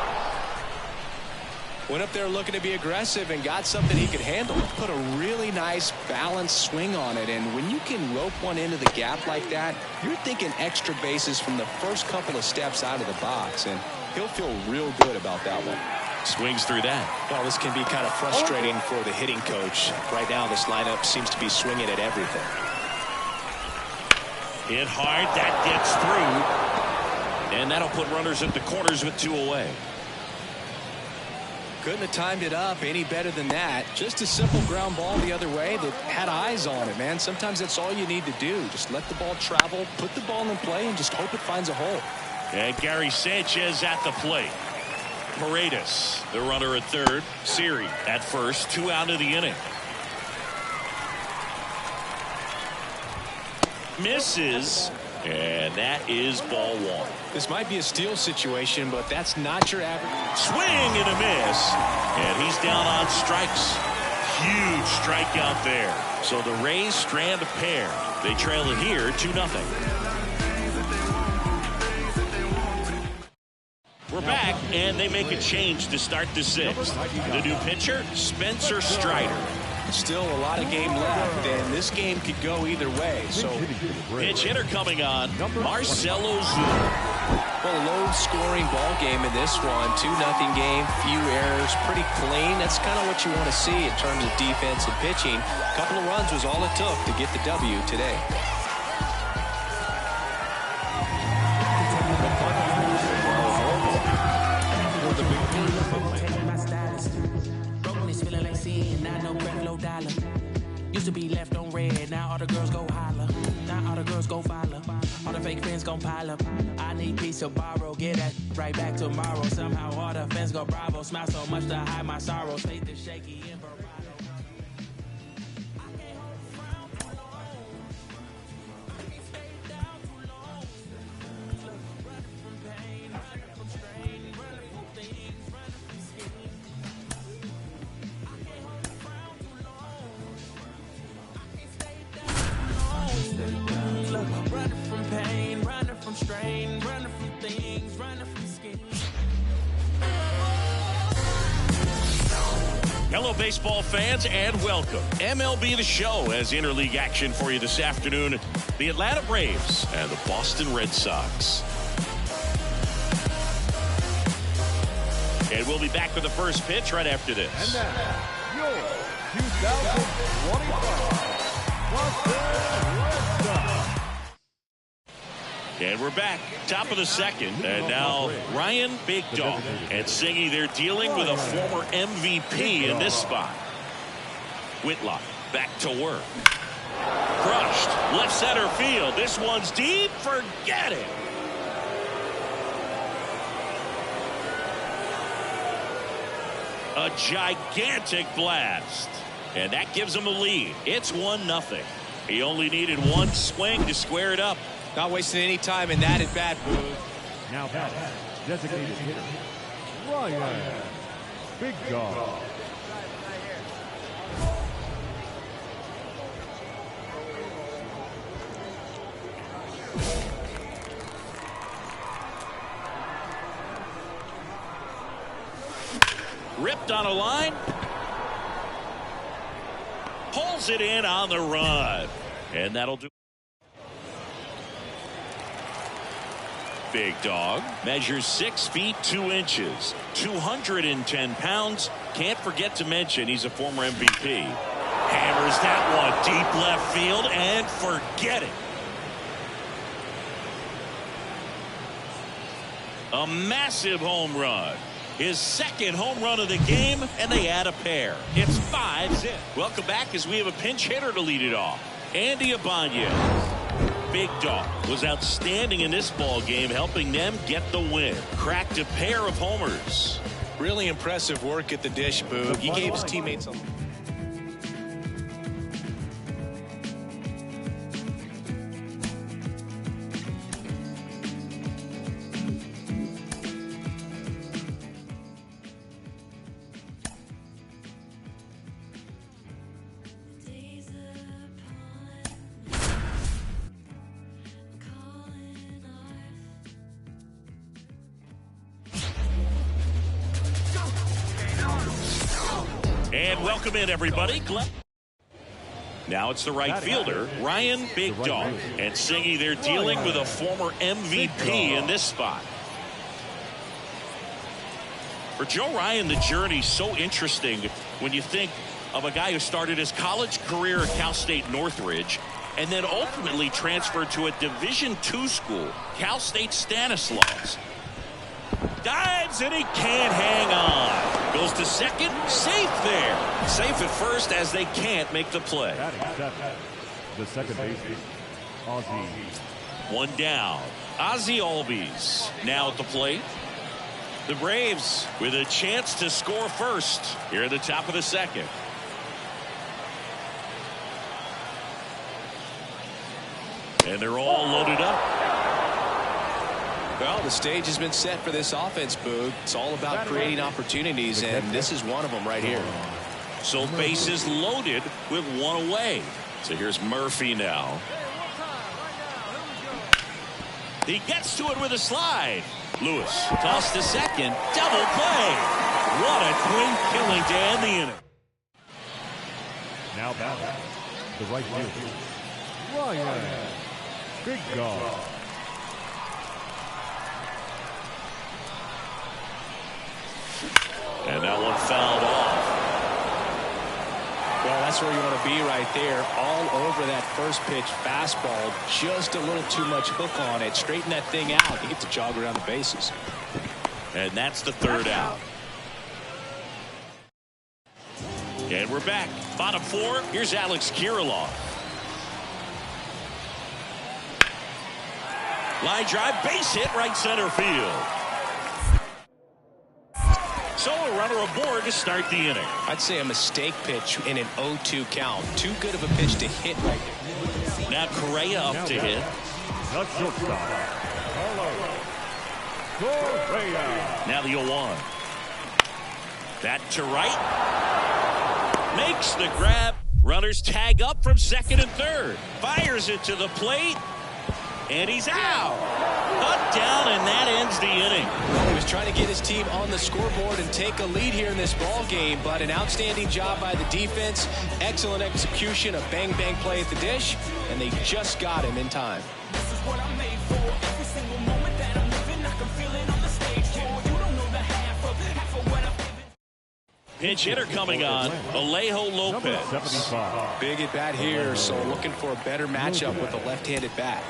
Went up there looking to be aggressive and got something he could handle. Put a really nice balanced swing on it. And when you can rope one into the gap like that, you're thinking extra bases from the first couple of steps out of the box. And he'll feel real good about that one. Swings through that. Well, this can be kind of frustrating for the hitting coach. Right now, this lineup seems to be swinging at everything. Hit hard. That gets through. And that'll put runners at the corners with 2 away. Couldn't have timed it up any better than that. Just a simple ground ball the other way that had eyes on it, man. Sometimes that's all you need to do. Just let the ball travel, put the ball in play, and just hope it finds a hole. And Gary Sanchez at the plate. Paredes, the runner at third. Siri at first. 2 out of the inning. Misses. And that is ball 1. This might be a steal situation, but that's not your average. Swing and a miss. And he's down on strikes. Huge strikeout there. So the Rays strand a pair. They trail it here 2-0. We're back, and they make a change to start the 6th. The new pitcher, Spencer Strider. Still a lot of game left, and this game could go either way. So, pitch hitter coming on, Marcell Ozuna. Well, a low-scoring ball game in this one. 2-0 game, few errors, pretty clean. That's kind of what you want to see in terms of defense and pitching. A couple of runs was all it took to get the W today. Used to be left on red, now all the girls go holler. Now all the girls go follow. All the fake friends gon' pile up. I need peace to borrow, get that right back tomorrow. Somehow all the fans go bravo. Smile so much to hide my sorrows. Faith is shaky and bravado. Hello, baseball fans, and welcome. MLB The Show has interleague action for you this afternoon. The Atlanta Braves and the Boston Red Sox. And we'll be back with the first pitch right after this. And now, your 2025 Boston Red Sox. And we're back, top of the second, and now Ryan Big Dog and Singy. They're dealing with a former MVP in this spot. Whitlock back to work. Crushed left center field. This one's deep. Forget it. A gigantic blast, and that gives him a lead. It's 1-0. He only needed one swing to square it up. Not wasting any time in that at bat, Boog. Now batting, designated hitter, Ryan Big Dog. Ripped on a line. Pulls it in on the run. And that'll do. Big Dog measures 6 feet 2 inches, 210 pounds. Can't forget to mention he's a former MVP. Hammers that one deep left field and forget it. A massive home run. His second home run of the game, and they add a pair. It's 5-0. Welcome back as we have a pinch hitter to lead it off. Andy Ibanez. Big Dog was outstanding in this ball game, helping them get the win. Cracked a pair of homers. Really impressive work at the dish, Boog. He gave his teammates a... And welcome in, everybody. Now it's the right fielder, Ryan Big Dog. And Singy, they're dealing with a former MVP in this spot. For Joe Ryan, the journey's so interesting when you think of a guy who started his college career at Cal State Northridge and then ultimately transferred to a Division II school, Cal State Stanislaus. Dives and he can't hang on. Goes to second, safe there. Safe at first as they can't make the play. The second baseman, Ozzie. One down. Ozzie Albies now at the plate. The Braves with a chance to score first here at the top of the second. And they're all loaded up. Well, the stage has been set for this offense, Boog. It's all about creating opportunities, and this is one of them right here. So bases loaded with one away. So here's Murphy now. He gets to it with a slide. Lewis tossed to second. Double play. What a clean killing to end the inning. Now batting, the right fielder, Ryan Big Dog. And that one fouled off. Well, that's where you want to be right there. All over that first pitch fastball. Just a little too much hook on it. Straighten that thing out. You get to jog around the bases. And that's the third out. And we're back. Bottom four. Here's Alex Kirilloff. Line drive, base hit, right center field. So a runner aboard to start the inning. I'd say a mistake pitch in an 0-2 count. Too good of a pitch to hit right there. Now Correa up to hit. The shortstop, Correa. Now the 0-1. That to right. Makes the grab. Runners tag up from second and third. Fires it to the plate. And he's out. Cut down, and that ends the inning. Well, he was trying to get his team on the scoreboard and take a lead here in this ball game, but an outstanding job by the defense. Excellent execution, a bang-bang play at the dish, and they just got him in time. This is what I'm made for. Every single moment that I'm living, I can feel it on the stage. You don't know the half of what I've given. Pinch hitter coming on, Alejo Lopez. 75. Big at bat here, so looking for a better matchup with a left-handed bat.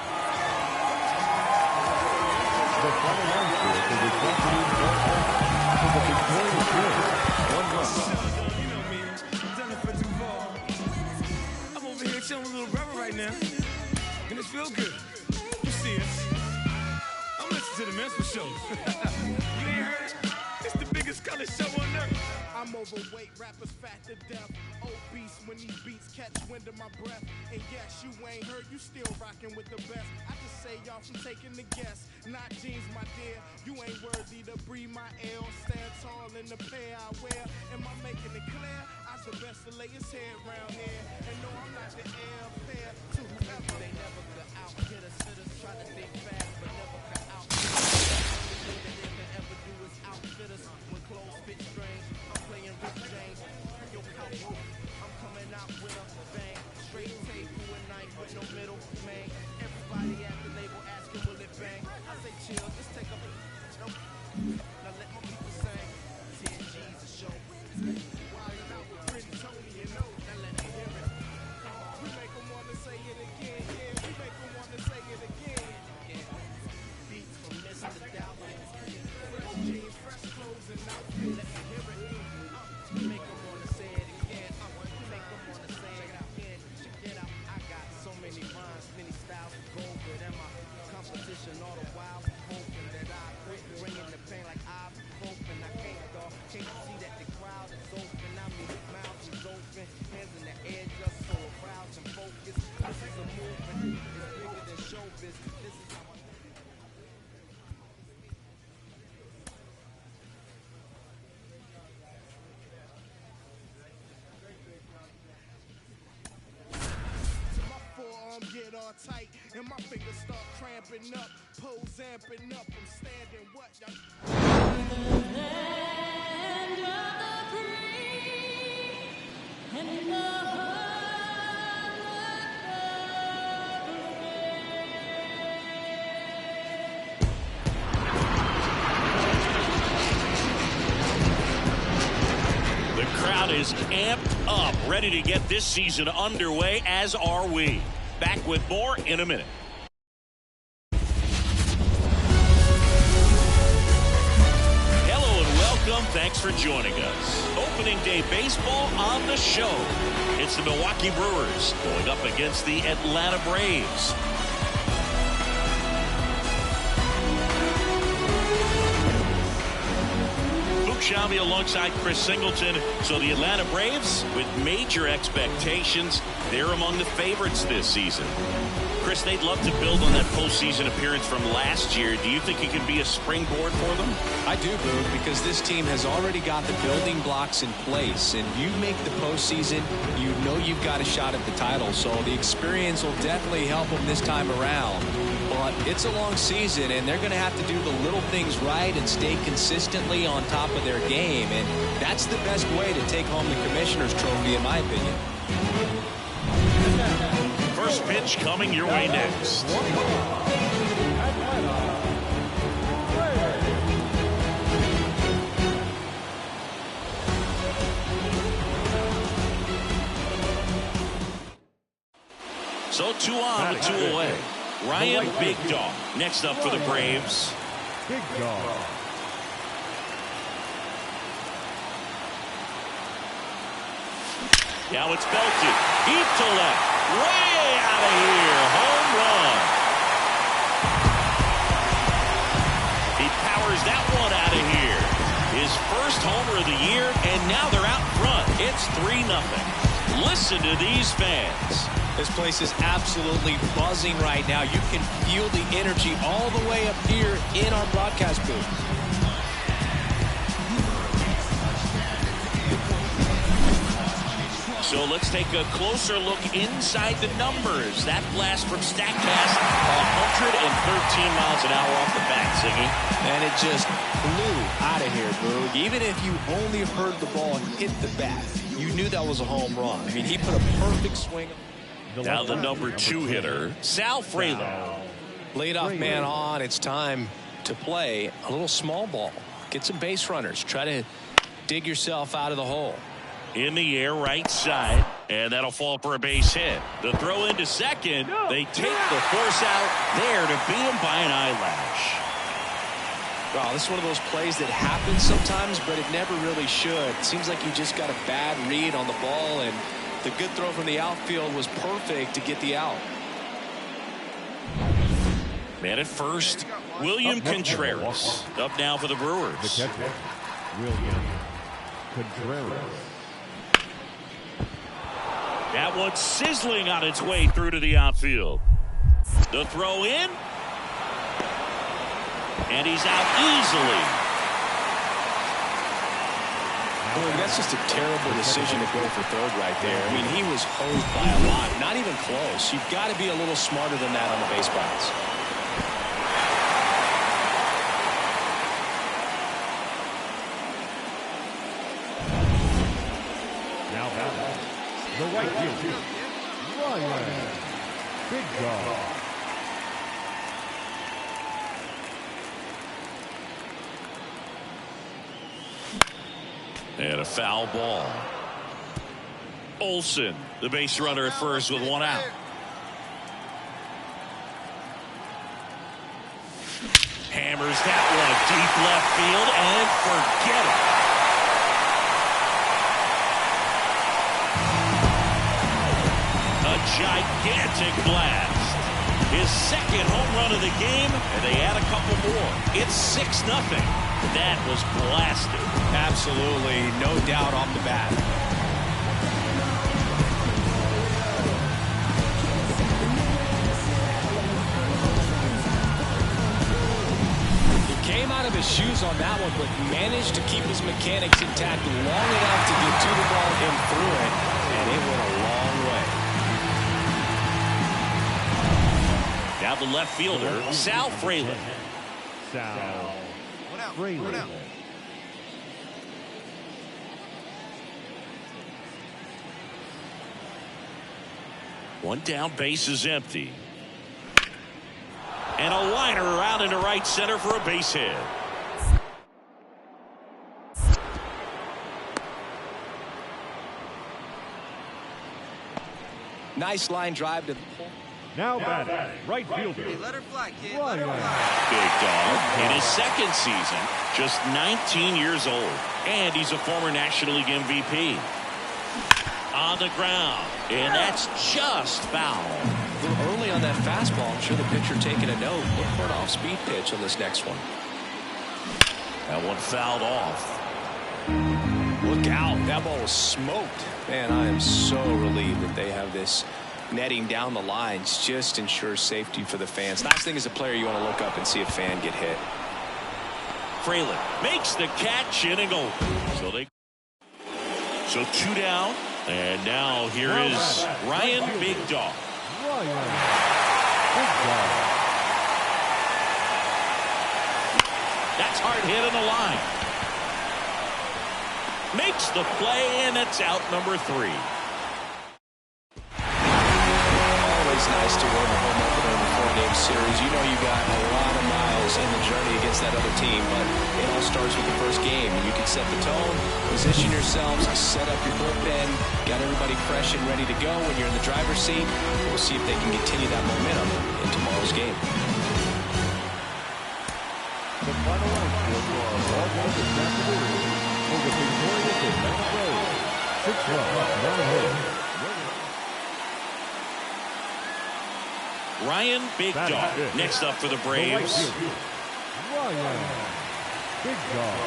the final line score for the Japanese ball for the victorious Braves. 1 run. You know me, done it for Duval. I'm over here chilling with little brother right now, and it feels good. You see us. I'm listening to the men's show. You ain't heard it? It's the biggest color show on earth. I'm overweight, rappers fat to death. Obese when these beats catch wind of my breath. And yes, you ain't heard, you still rocking with the best. I just say y'all from taking the guess. Not jeans, my dear. You ain't worthy to breathe my air. Stand tall in the pair I wear. Am I making it clear? I's the best to lay his head round here. And no, I'm not the heir fair to whoever. They never could out hit us, sitters try to think fast, but never could out. The only thing that they can ever do is outfit us. When clothes fit strange, I'm playing Rick James. Yo, I'm coming out with a bang. Straight tape through a night with no middle, man. Everybody at the label asking, will it bang? I say chill, just take a nope. Now let my people sing. 10 G's a show. Wildin' out with Pretty Tony, you know. Now let me hear it. We make them wanna say it again, yeah. We make them wanna say it again. Yeah. Beats from this to doubt. Fresh jeans, fresh clothes, and outfit. Let me hear it. We make them wanna say it again. We make them wanna say it again. Check it out. I got so many rhymes, many styles to go with. And my competition all the while hoping that I quit bringing the pain like I've hoping. I can't, dog. Can't you see that the crowd is open? I mean, mouth is open, hands in the air, just so aroused and focused. This is a movement. It's bigger than showbiz. This is how I. Get all tight and my fingers start cramping up, pose amping up. I'm standing what y'all. Land of the free and the The crowd is amped up, ready to get this season underway, as are we. Back with more in a minute. Hello and welcome. Thanks for joining us. Opening day baseball on the show. It's the Milwaukee Brewers going up against the Atlanta Braves. Shelby alongside Chris Singleton. So the Atlanta Braves, with major expectations, they're among the favorites this season. Chris, they'd love to build on that postseason appearance from last year. Do you think it could be a springboard for them? I do, Boo, because this team has already got the building blocks in place, and you make the postseason, you know you've got a shot at the title, so the experience will definitely help them this time around. But it's a long season, and they're going to have to do the little things right and stay consistently on top of their game, and that's the best way to take home the Commissioner's Trophy, in my opinion. First pitch coming your way next. So 2 on with 2 away. Ryan Big Dog next up for the Braves. Big Dog. Now it's belted. Deep to left. Way out of here. Home run. He powers that one out of here. His first homer of the year, and now they're out front. It's 3-0. Listen to these fans. This place is absolutely buzzing right now. You can feel the energy all the way up here in our broadcast booth. So let's take a closer look inside the numbers. That blast from StatCast, 113 miles an hour off the bat, Siggy. And it just flew out of here, Boog. Even if you only heard the ball hit the bat, you knew that was a home run. I mean, he put a perfect swing. Now the number 2 hitter, Sal Frelick. Leadoff man on. It's time to play a little small ball. Get some base runners. Try to dig yourself out of the hole. In the air, right side, and that'll fall for a base hit. The throw into second. They take the force out there to beat him by an eyelash. Well, this is one of those plays that happens sometimes, but it never really should. It seems like he just got a bad read on the ball, and the good throw from the outfield was perfect to get the out. Man at first, William Contreras. Up now for the Brewers. The catcher, William Contreras. That one's sizzling on its way through to the outfield. The throw in. And he's out easily. Boy, that's just a terrible decision to go for third right there. I mean, he was hosed by a lot. Not even close. You've got to be a little smarter than that on the base paths. Now the right fielder, Ryan. Big dog. And a foul ball. Olsen, the base runner at first with one out. Hammers that one deep left field and forget it. A gigantic blast. His second home run of the game, and they add a couple more. It's 6-0. That was blasted. Absolutely, no doubt off the bat. He came out of his shoes on that one, but managed to keep his mechanics intact long enough to get to the ball and through it, and it went a long way. Now the left fielder, Sal Fraley. Sal Fraley. One down, base is empty. And a liner around into right center for a base hit. Nice line drive to the pole. Now batting, right fielder, Let her fly, kid. Ryan. Big dog in his second season, just 19 years old. And he's a former National League MVP. On the ground, and that's just foul. A little early on that fastball. I'm sure the pitcher taking a note. Look for an off-speed pitch on this next one. That one fouled off. Look out. That ball was smoked. Man, I am so relieved that they have this netting down the lines. Just ensures safety for the fans. Last thing as a player, you want to look up and see a fan get hit. Fraley makes the catch in and goal. So two down. And now here is Ryan Big Dog. Ryan Big Dog. That's hard hit on the line. Makes the play, and it's out number 3. Always nice to win a home opener in a 4-game series. You know you got a lot of miles in the journey against that other team, but it all starts with the first game. You can set the tone, position yourselves, set up your bullpen, got everybody fresh and ready to go when you're in the driver's seat. We'll see if they can continue that momentum in tomorrow's game. The final line score for our ball game this afternoon for the victorious Atlanta Braves. 6-1. Ryan Big Dog next up for the Braves. Ryan Big Dog.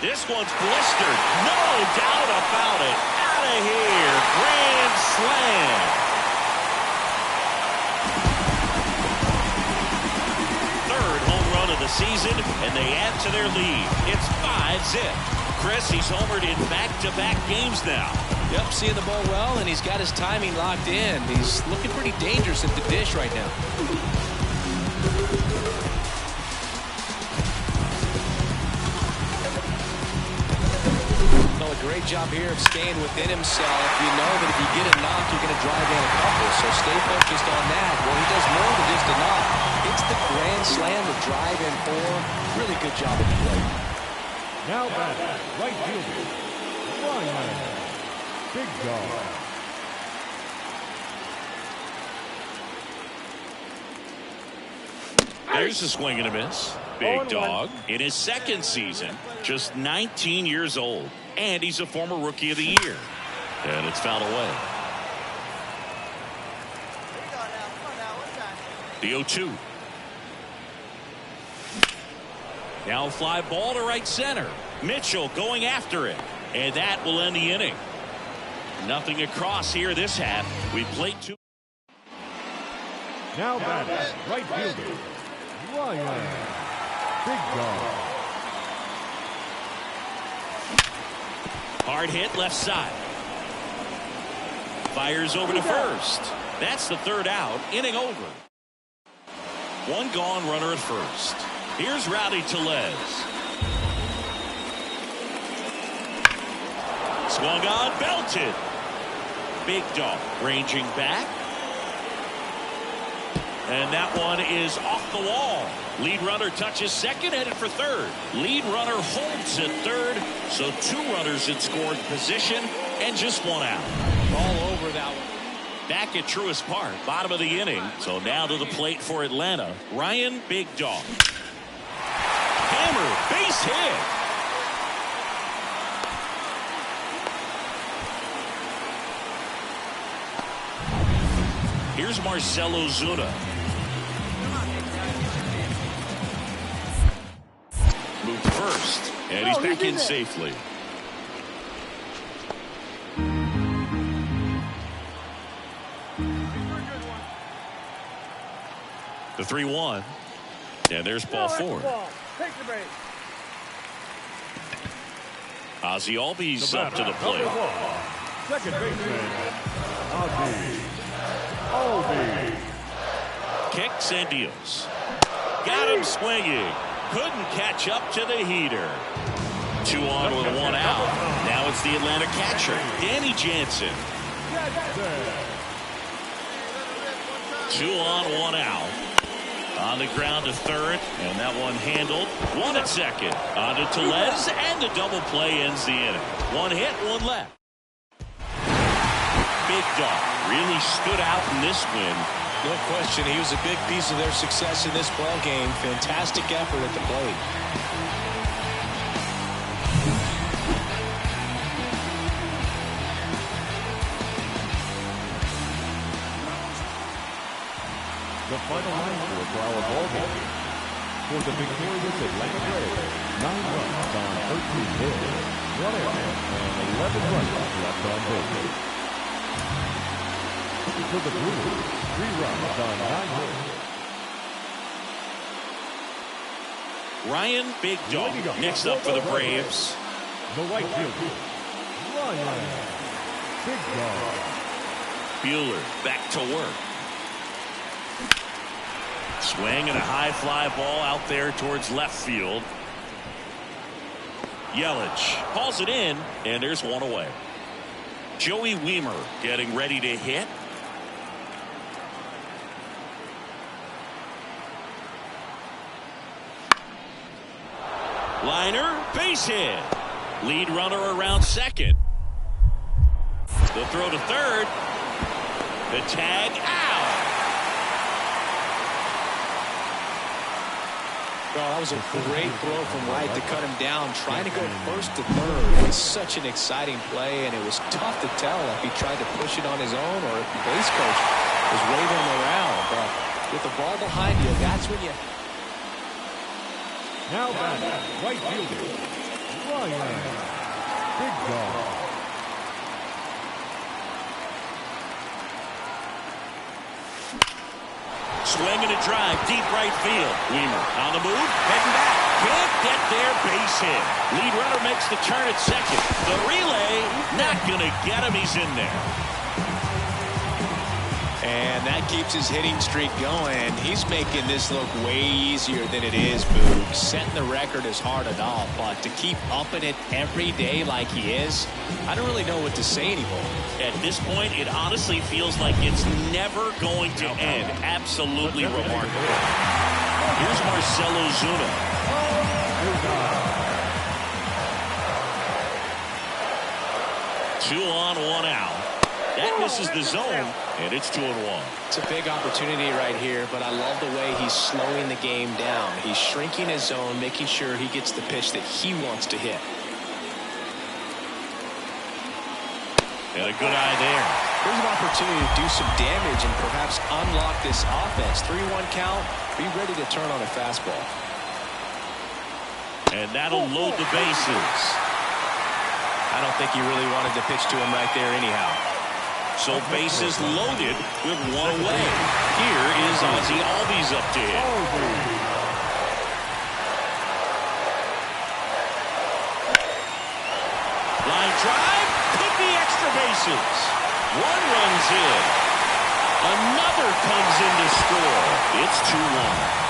This one's blistered. No doubt about it. Out of here. Grand slam. Third home run of the season, and they add to their lead. It's 5-zip. Chris, he's homered in back-to-back games now. Yep, seeing the ball well, and he's got his timing locked in. He's looking pretty dangerous at the dish right now. Well, a great job here of staying within himself. You know that if you get a knock, you're going to drive in a couple, so stay focused on that. Well, he does more than just a knock. It's the grand slam, the drive in 4. Really good job at the plate. Now batting, right fielder, Ryan Big Dog. There's a swing and a miss. Big Dog in his second season, just 19 years old, and he's a former Rookie of the Year. And it's fouled away. The 0-2. Now fly ball to right center. Mitchell going after it, and that will end the inning. Nothing across here this half. We played two. Now batting, right fielder, Ryan. Big Dog. Hard hit left side. Fires over to first. That's the third out. Inning over. One gone, runner at first. Here's Rowdy Tellez. Swung on, belted. Big Dog ranging back. And that one is off the wall. Lead runner touches second, headed for third. Lead runner holds at third. So two runners in scoring position and just one out. All over that one. Back at Truist Park, bottom of the inning. So now to the plate for Atlanta, Ryan Big Dog. Hammer, base hit. Here's Marcell Ozuna. Moved to first, and he's back in safely. The 3-1, and there's ball four. Ozzie Albies up to the plate. Second baseman, Ozzie Albies. Kicks and deals. Got him swinging. Couldn't catch up to the heater. 2 on with 1 out. Now it's the Atlanta catcher, Danny Jansen. 2 on, 1 out. On the ground to third, and that one handled. 1 at second. On to Tellez, and the double play ends the inning. 1 hit, 1 left. Big Dog really stood out in this win. No question, he was a big piece of their success in this ball game. Fantastic effort at the plate. The final line score for our ball game. For the victorious Atlanta Braves, 9 runs on 13 hits, 1 error, and 11 runners left on base. For the Brewers, 3 runs on 9 hits. Ryan Big Dog next up for the Braves. The right fielder, Ryan Big Dog. Bueller back to work. Swing and a high fly ball out there towards left field. Yelich calls it in, and there's 1 away. Joey Wiemer getting ready to hit. Liner, base hit. Lead runner around second. The throw to third. The tag out. Oh, that was a great throw from right to cut him down, trying to go first to third. It was such an exciting play, and it was tough to tell if he tried to push it on his own or if the base coach was waving him around. But with the ball behind you, that's when you... Now batting, right fielder, Ryan Big Dog. Swing and a drive, deep right field. Wiemer on the move, heading back. Can't get there, base hit. Lead runner makes the turn at second. The relay, not going to get him. He's in there. And that keeps his hitting streak going. He's making this look way easier than it is, Boog. Setting the record is hard enough, but to keep upping it every day like he is, I don't really know what to say anymore. At this point, it honestly feels like it's never going to end. Absolutely remarkable. Here's Marcell Ozuna. 2 on, 1 out. That misses the zone, and it's 2-1. It's a big opportunity right here, but I love the way he's slowing the game down. He's shrinking his zone, making sure he gets the pitch that he wants to hit. And a good eye there. There's an opportunity to do some damage and perhaps unlock this offense. 3-1 count. Be ready to turn on a fastball. And that'll load the bases. I don't think he really wanted to pitch to him right there anyhow. So bases loaded with 1 away. Here is Ozzie Albies up to hit. Line drive, could be extra bases. 1 runs in. Another comes in to score. It's 2-1.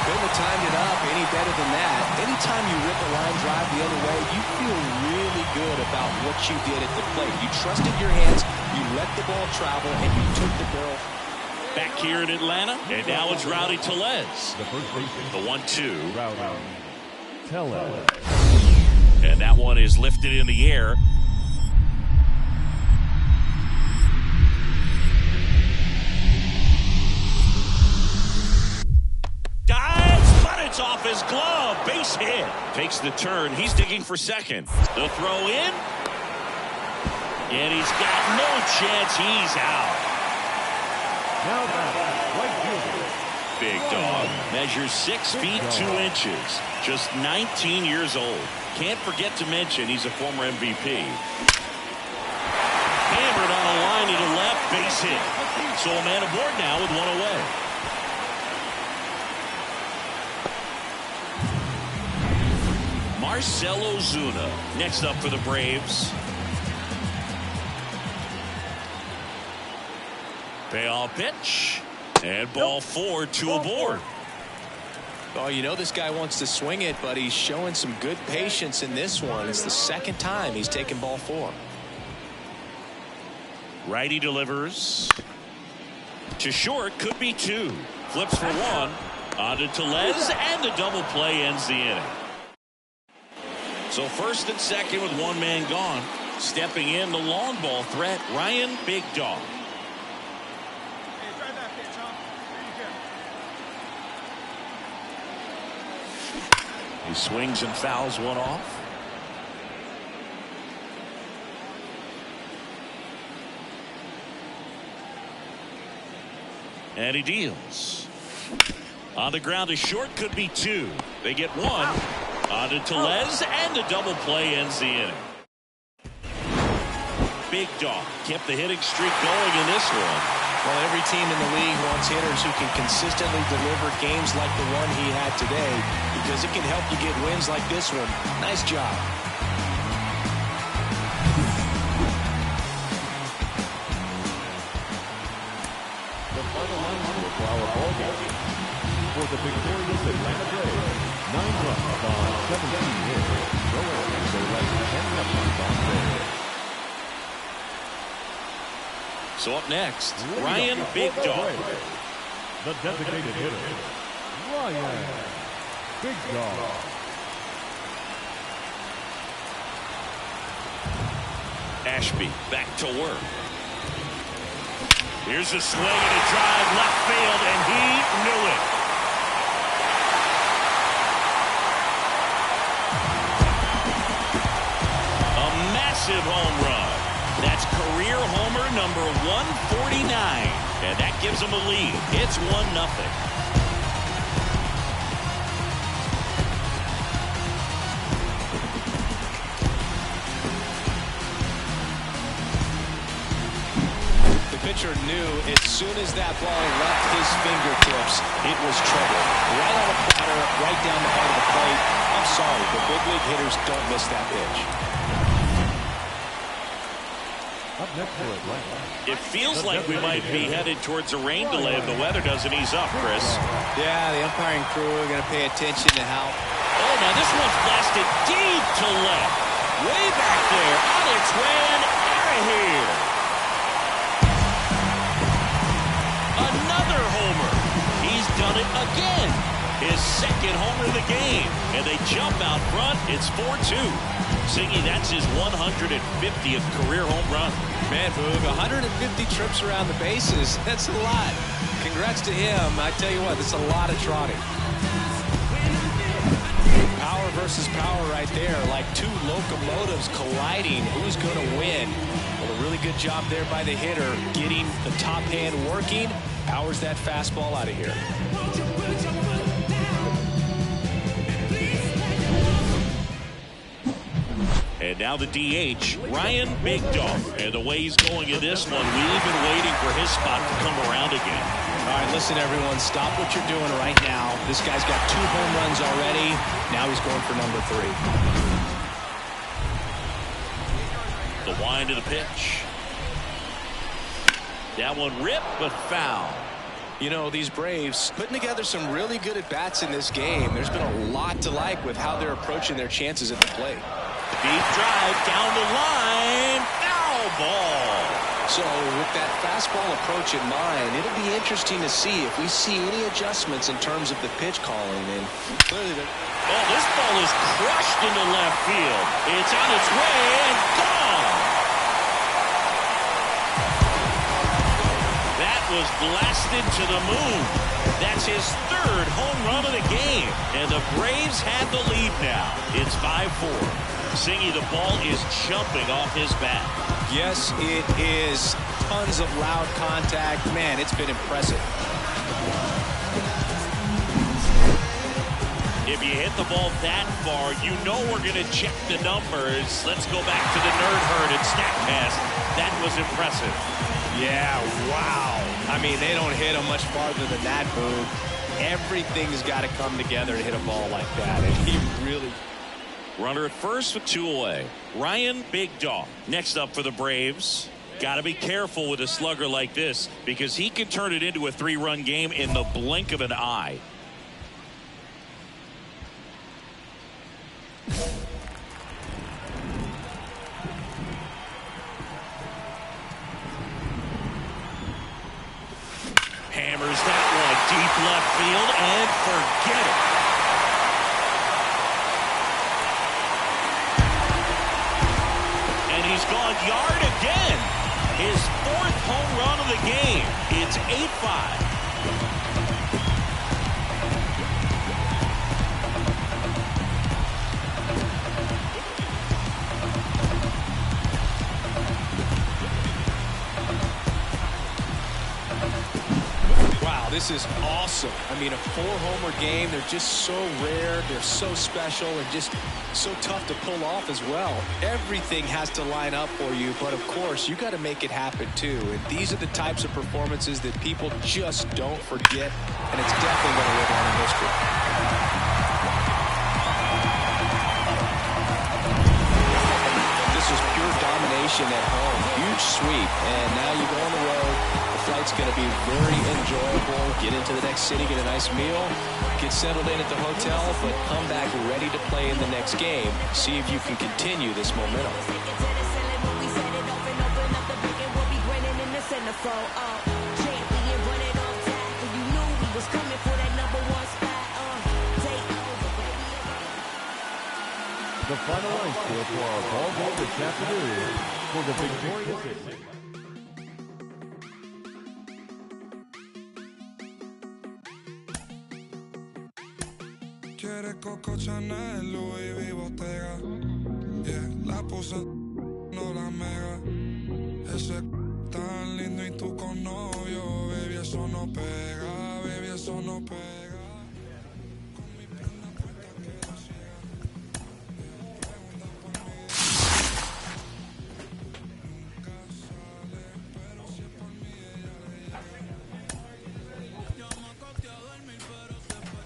Couldn't have timed it up any better than that. Anytime you rip a line drive the other way, you feel really good about what you did at the plate. You trusted your hands, you let the ball travel, and you took the barrel. Back here in Atlanta, and now it's Rowdy Tellez. The first baseman, The 1-2. Rowdy Tellez. And that one is lifted in the air. Dives, but it's off his glove. Base hit. Takes the turn. He's digging for second. The throw in. And he's got no chance. He's out. Now back, right fielder. Big dog. Measures 6 feet 2 inches. Just 19 years old. Can't forget to mention he's a former MVP. Hammered on a line to the left. Base hit. So a man aboard now with 1 away. Marcell Ozuna next up for the Braves. Payoff pitch. And ball 4, 2 aboard. Oh, you know this guy wants to swing it, but he's showing some good patience in this one. It's the second time he's taken ball 4. Righty delivers. To short, could be 2. Flips for 1. On to Tellez, and the double play ends the inning. So first and second with 1 man gone. Stepping in the long ball threat, Ryan Big Dog. He swings and fouls one off. And he deals. On the ground to short, could be 2. They get 1. On to Tellez, and the double play ends the inning. Big Dog kept the hitting streak going in this one. Well, every team in the league wants hitters who can consistently deliver games like the one he had today, because it can help you get wins like this one. Nice job. The final line for our ball game. For the victorious Atlanta Braves, 9 runs on 17 hits. No errors, so left 10 runs on base. So up next, Ryan Big Dog. The designated hitter, Ryan Big Dog. Ashby back to work. Here's a swing and a drive left field, and he knew it. A massive home run. That's career homer number 149. And that gives him a lead. It's 1-0. Pitcher knew as soon as that ball left his fingertips, it was trouble. Right on the platter, right down the heart of the plate. I'm sorry, but big league hitters don't miss that pitch. Up next for Atlanta. It feels like we might be headed towards a rain delay if the weather doesn't ease up, Chris. Yeah, the umpiring crew are going to pay attention to how. Oh, now this one's blasted deep to left. Way back there, on its way and out of here. Another homer. He's done it again. His second homer of the game. And they jump out front. It's 4-2. Siggy, that's his 150th career home run. Man, Boog, 150 trips around the bases. That's a lot. Congrats to him. I tell you what, that's a lot of trotting. Power versus power right there, like two locomotives colliding. Who's going to win? Well, a really good job there by the hitter, getting the top hand working. Powers that fastball out of here. And now the DH, Ryan Big Dog. And the way he's going in this one, we've been waiting for his spot to come around again. All right, listen, everyone, stop what you're doing right now. This guy's got 2 home runs already. Now he's going for number 3. The wind of the pitch. That one ripped, but foul. You know, these Braves putting together some really good at-bats in this game. There's been a lot to like with how they're approaching their chances at the plate. Deep drive down the line. Foul ball. So with that fastball approach in mind, it'll be interesting to see if we see any adjustments in terms of the pitch calling. And clearly, oh, this ball is crushed into left field. It's on its way and gone. That was blasted to the moon. That's his 3rd home run of the game. And the Braves have the lead now. It's 5-4. Singy, the ball is jumping off his bat. yes, it is. Tons of loud contact. Man, it's been impressive. If you hit the ball that far, you know we're going to check the numbers. Let's go back to the nerd herd and snack pass. That was impressive. Yeah, wow. I mean, they don't hit him much farther than that, Boog. Everything's got to come together to hit a ball like that, and he really... Runner at first with 2 away. Ryan Big Dog next up for the Braves. Got to be careful with a slugger like this because he can turn it into a 3-run game in the blink of an eye. Hammers that one deep left field and forget it. And he's gone yard again. His 4th home run of the game. It's 8-5. This is awesome. I mean, a 4-homer game. They're just so rare. They're so special and just so tough to pull off as well. Everything has to line up for you, but of course, you got to make it happen too. And these are the types of performances that people just don't forget, and it's definitely going to live on in history. This is pure domination at home. Huge sweep, and now you go on the road. Flight's going to be very enjoyable. Get into the next city, get a nice meal, get settled in at the hotel, but come back ready to play in the next game. See if you can continue this momentum. The final line score for our ball game this afternoon for the victorious. Quiere Coco Chanel, Louis V Bottega. Yeah, la puse, no la mega. Ese tan lindo y tú con novio. Baby, eso no pega, baby, eso no pega. Con mi prenda puesta quedo ciega. Pregunta por mí. Nunca sale, pero si es por mí ella le llega. Yo me acosté a dormir, pero se fue.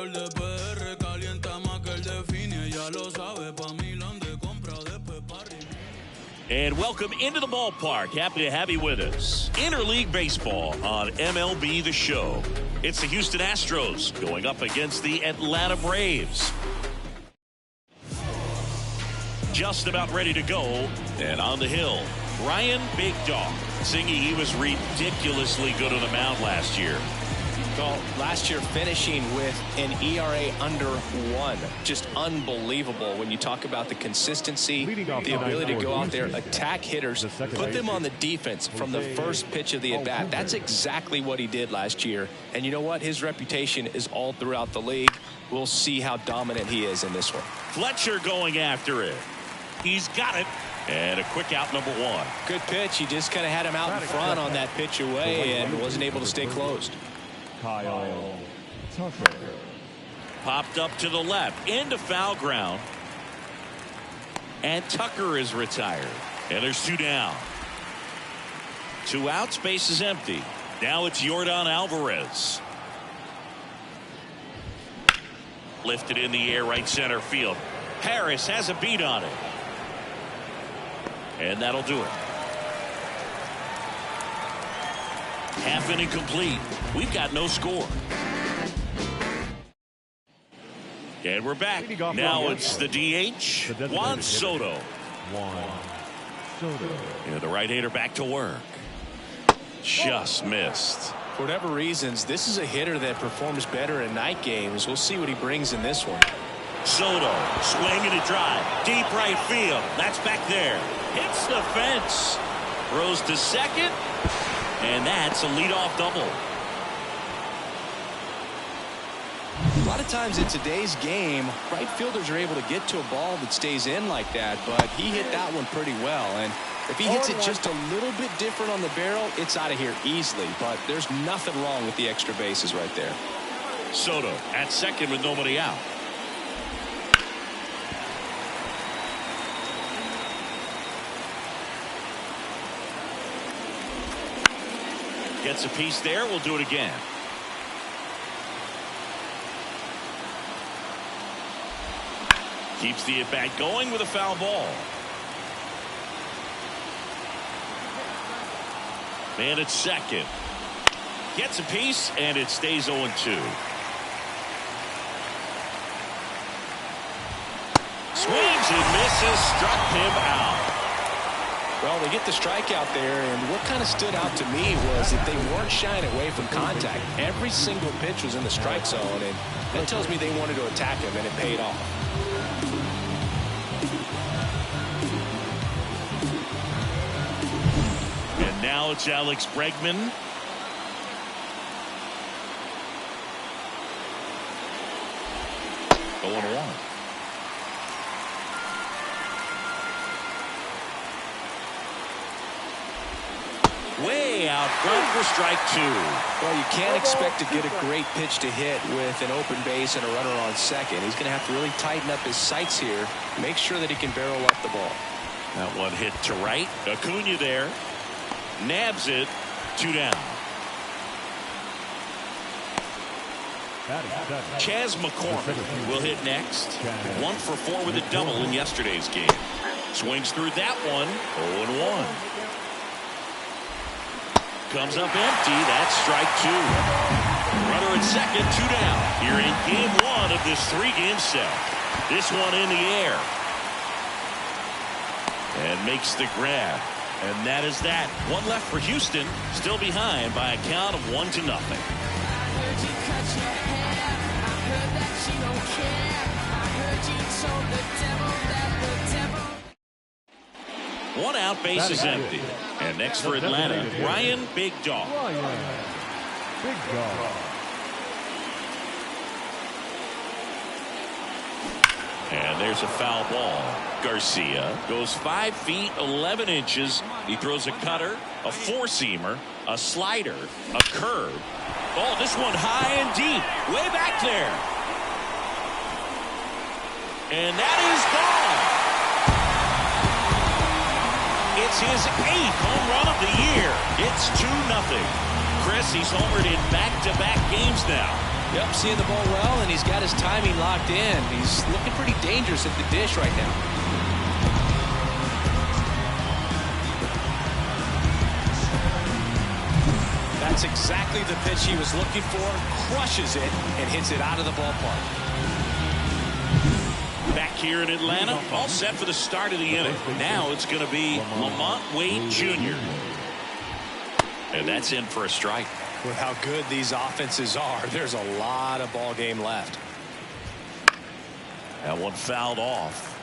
alcohol de PR calienta más que el de Fini, ya lo sabe, pa' Milán de compra después party. And welcome into the ballpark. Happy to have you with us. Interleague Baseball on MLB The Show. It's the Houston Astros going up against the Atlanta Braves. Just about ready to go. And on the hill, Ryan Big Dog. Singy, he was ridiculously good on the mound last year. Well, last year finishing with an ERA under 1. Just unbelievable when you talk about the consistency, the ability to go out there, attack hitters, put them on the defense from the first pitch of the at-bat. That's exactly what he did last year. And you know what? His reputation is all throughout the league. We'll see how dominant he is in this one. Fletcher going after it. He's got it. And a quick out, number 1. Good pitch. He just kind of had him out in front on that pitch away and wasn't able to stay closed. Kyle Tucker. Popped up to the left into foul ground, and Tucker is retired, and there's 2 down. 2 outs, base is empty. Now it's Yordan Alvarez. Lifted in the air, right center field. Harris has a beat on it, and that'll do it. Half inning complete. We've got no score. And we're back. Now it's the DH, Juan Soto. And the right-hander back to work. Just missed. For whatever reasons, this is a hitter that performs better in night games. We'll see what he brings in this one. Soto swinging a drive. Deep right field. That's back there. Hits the fence. Throws to second. And that's a leadoff double. A lot of times in today's game, right fielders are able to get to a ball that stays in like that, but he hit that one pretty well. And if he hits it just a little bit different on the barrel, it's out of here easily. But there's nothing wrong with the extra bases right there. Soto at second with nobody out. Gets a piece there. We'll do it again. Keeps the at-bat going with a foul ball. Man at second. Gets a piece, and it stays 0-2. Swings and misses. Struck him out. Well, they get the strikeout there, and what kind of stood out to me was that they weren't shying away from contact. Every single pitch was in the strike zone, and that tells me they wanted to attack him, and it paid off. And now it's Alex Bregman. Going 1. Way out front for strike 2. Well, you can't expect to get a great pitch to hit with an open base and a runner on second. He's going to have to really tighten up his sights here, make sure that he can barrel up the ball. That one hit to right. Acuna there. Nabs it. 2 down. Chas McCormick will hit next. 1 for 4 with a double in yesterday's game. Swings through that one. 0-1. Comes up empty. That's strike 2. Runner at second, 2 down. Here in game 1 of this 3-game set. This one in the air. And makes the grab. And that is that. 1 left for Houston. Still behind by a count of 1-0. One out, base is empty. And next for Atlanta, Ryan Big Dog. Big Dog. And there's a foul ball. Garcia goes 5 feet 11 inches. He throws a cutter, a 4-seamer, a slider, a curve. Oh, this one high and deep, way back there. And that is gone. It's his 8th home run of the year. It's 2-0. Chris, he's homered in back-to-back games now. Yep, seeing the ball well, and he's got his timing locked in. He's looking pretty dangerous at the dish right now. That's exactly the pitch he was looking for. Crushes it and hits it out of the ballpark. Back here in Atlanta, all set for the start of the inning. Now it's going to be Lamont Wade Jr. And that's in for a strike. With how good these offenses are, there's a lot of ball game left. That one fouled off.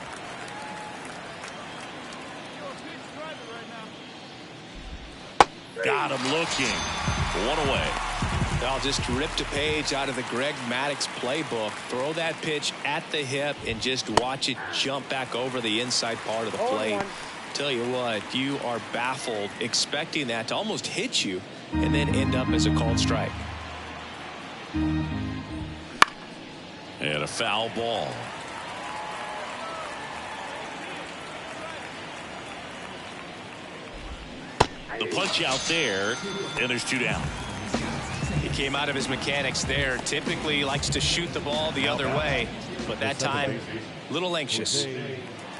Got him looking. One away. I'll just ripped a page out of the Greg Maddux playbook. Throw that pitch at the hip and just watch it jump back over the inside part of the plate. Tell you what, you are baffled expecting that to almost hit you and then end up as a called strike. And a foul ball. The punch out there, and there's 2 down. He came out of his mechanics there. Typically likes to shoot the ball the other way, but that time a little anxious.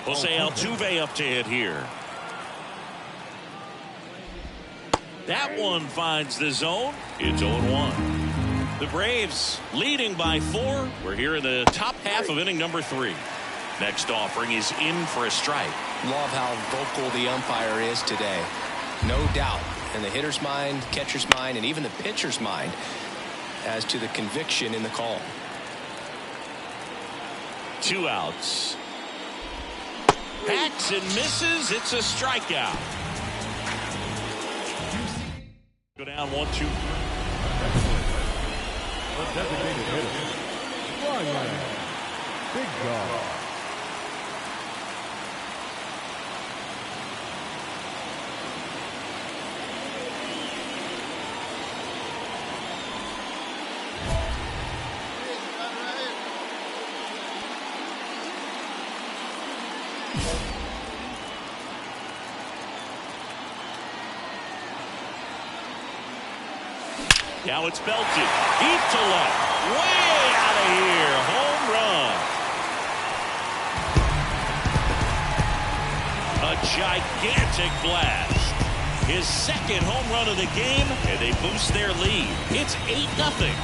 Jose Altuve up to hit here. That one finds the zone. It's 0-1. The Braves leading by 4. We're here in the top half of inning number 3. Next offering is in for a strike. Love how vocal the umpire is today. No doubt in the hitter's mind, catcher's mind, and even the pitcher's mind as to the conviction in the call. 2 outs. Hacks and misses. It's a strikeout. Go down 1-2. The designated hitter, Ryan. Big dog. Now it's belted. Deep to left. Way out of here. Home run. A gigantic blast. His second home run of the game, and they boost their lead. It's 8-0.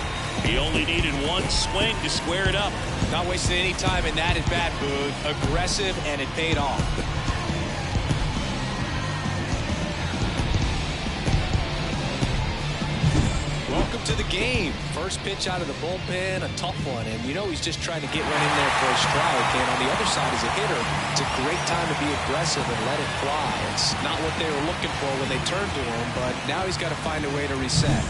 He only needed one swing to square it up. Not wasting any time in that at bat, Boog. Aggressive, and it paid off. Welcome to the game. First pitch out of the bullpen, a tough one, and you know he's just trying to get one in there for a strike. And on the other side, as a hitter, it's a great time to be aggressive and let it fly. It's not what they were looking for when they turned to him, but now he's got to find a way to reset.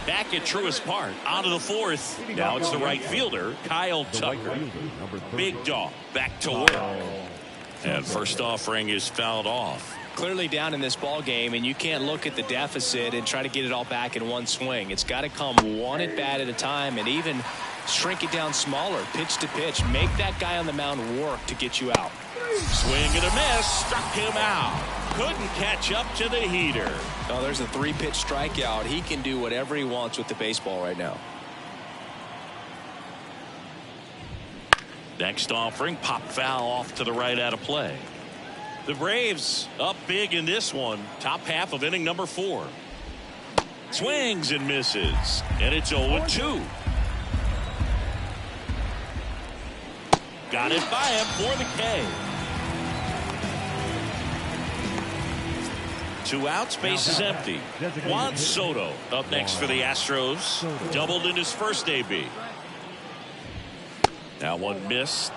Back at Truist Park, out of the 4th. Now it's the right fielder, Kyle Tucker. Big dog, back to work. And first offering is fouled off. Clearly down in this ball game, and you can't look at the deficit and try to get it all back in one swing. It's got to come one at bat at a time, and even shrink it down smaller, pitch to pitch. Make that guy on the mound work to get you out. Swing and a miss, struck him out. Couldn't catch up to the heater. Oh, there's a 3-pitch strikeout. He can do whatever he wants with the baseball right now. Next offering, pop foul off to the right out of play. The Braves up big in this one. Top half of inning number 4. Swings and misses. And it's 0-2. Got it by him for the K. 2 outs, base is empty. Juan Soto up next for the Astros. Doubled in his first AB. Now one missed.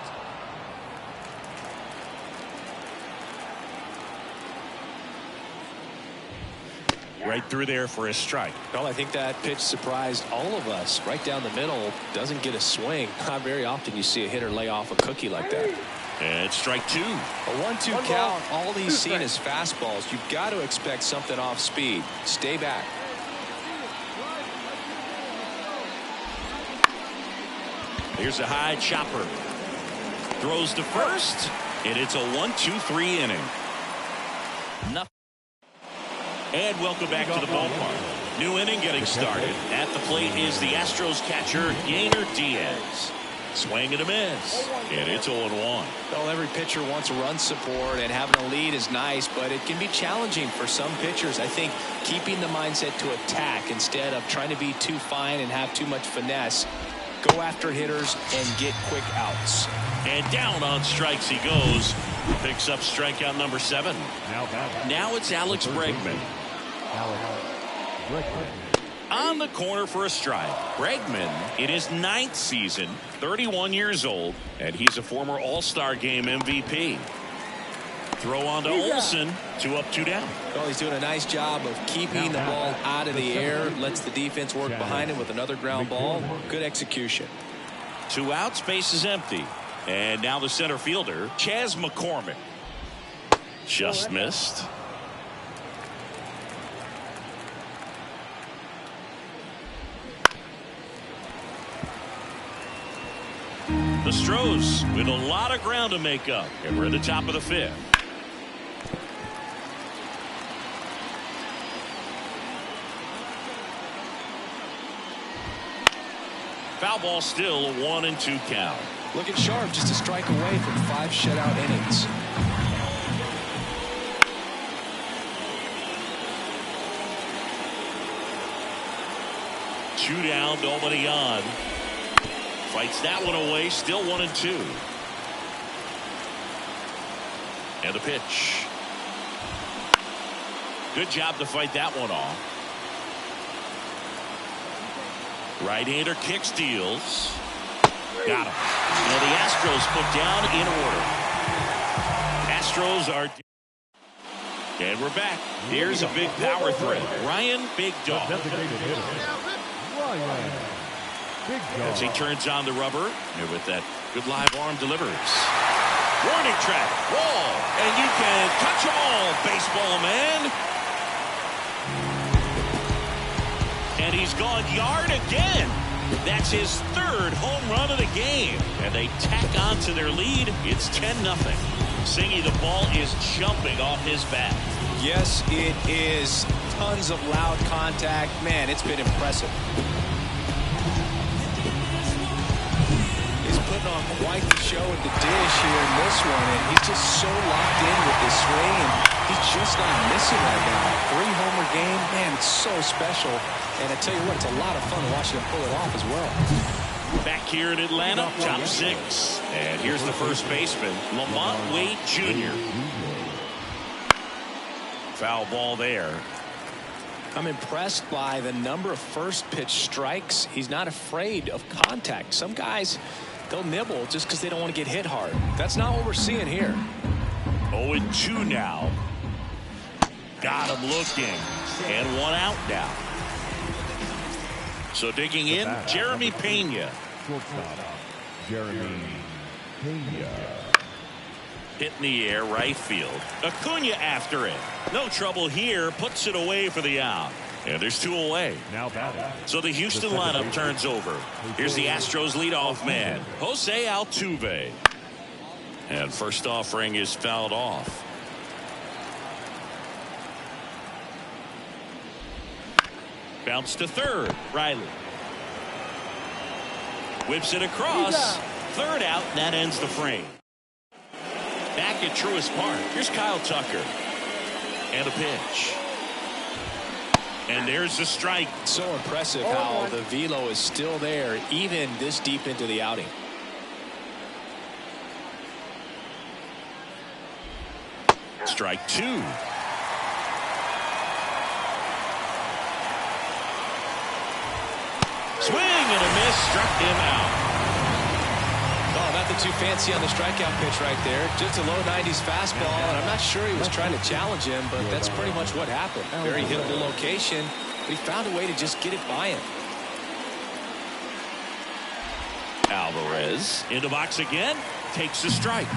Right through there for a strike. Well, I think that pitch surprised all of us. Right down the middle, doesn't get a swing. Not very often you see a hitter lay off a cookie like that. And strike 2. A 1-2 count. All he's seen is fastballs. You've got to expect something off speed. Stay back. Here's a high chopper. Throws to first, and it's a 1-2-3 inning. Nothing. And welcome back to the ballpark. New inning getting started. At the plate is the Astros catcher, Yainer Diaz. Swing and a miss. And it's 0-1. Well, every pitcher wants run support, and having a lead is nice, but it can be challenging for some pitchers. I think keeping the mindset to attack instead of trying to be too fine and have too much finesse. Go after hitters and get quick outs. And down on strikes he goes. Picks up strikeout number 7. Now it's Alex Bregman. On the corner for a strike. Bregman in his 9th season, 31 years old, and he's a former All-Star Game MVP. Throw on to Olsen. 2 up, 2 down. Well, he's doing a nice job of keeping the ball out of the air. Lets the defense work behind him with another ground ball. Good execution. 2 outs, base is empty. And now the center fielder, Chas McCormick. Just missed. The Stros with a lot of ground to make up, and we're at the top of the 5th. Foul ball still, a 1-2 count. Looking sharp, just a strike away from 5 shutout innings. Two down, nobody on. Fights that one away, still 1-2. And the pitch. Good job to fight that one off. Right-hander kicks, deals. Got him. And the Astros put down in order. Astros are. And we're back. Here's a big power threat. Ryan Big Dog. As he turns on the rubber, and with that good live arm delivers. Warning track, wall, and you can touch all, baseball man. And he's gone yard again. That's his 3rd home run of the game. And they tack on to their lead. It's 10-0. Singy, the ball is jumping off his bat. Yes, it is. Tons of loud contact. Man, it's been impressive. Putting on quite the show at the dish here in this one, and he's just so locked in with this swing, and he's just not missing right now. 3-homer game, man, it's so special. And I tell you what, it's a lot of fun watching him pull it off as well. Back here in Atlanta, top 6. And here's the first baseman, Lamont Wade Jr. Foul ball there. I'm impressed by the number of first pitch strikes. He's not afraid of contact. Some guys, they'll nibble just because they don't want to get hit hard. That's not what we're seeing here. 0-2 now. Got him looking. And 1 out now. So digging in, Jeremy Pena. Jeremy Pena. Hit in the air, right field. Acuna after it. No trouble here. Puts it away for the out. And there's 2 away. Now batting. So the Houston lineup turns over. Here's the Astros leadoff man, Jose Altuve. And first offering is fouled off. Bounce to 3rd. Riley. Whips it across. 3rd out, and that ends the frame. Back at Truist Park, here's Kyle Tucker. And a pitch. And there's the strike. So impressive how the velo is still there, even this deep into the outing. Strike 2. Swing and a miss, struck him out. Oh, nothing too fancy on the strikeout pitch right there. Just a low 90s fastball, and I'm not sure he was trying to challenge him, but that's pretty much what happened. Very hittable location, but he found a way to just get it by him. Alvarez in the box again, takes the strike.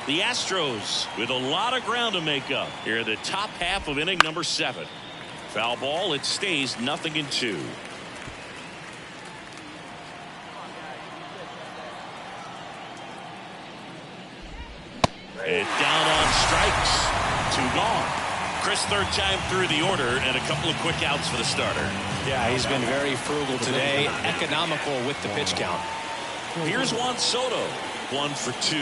The Astros with a lot of ground to make up here in the top half of inning number 7. Foul ball. It stays 0-2. And down on strikes. 2 gone. Chris, third time through the order and a couple of quick outs for the starter. Yeah, he's been very frugal today, economical with the pitch count. Here's Juan Soto, 1 for 2.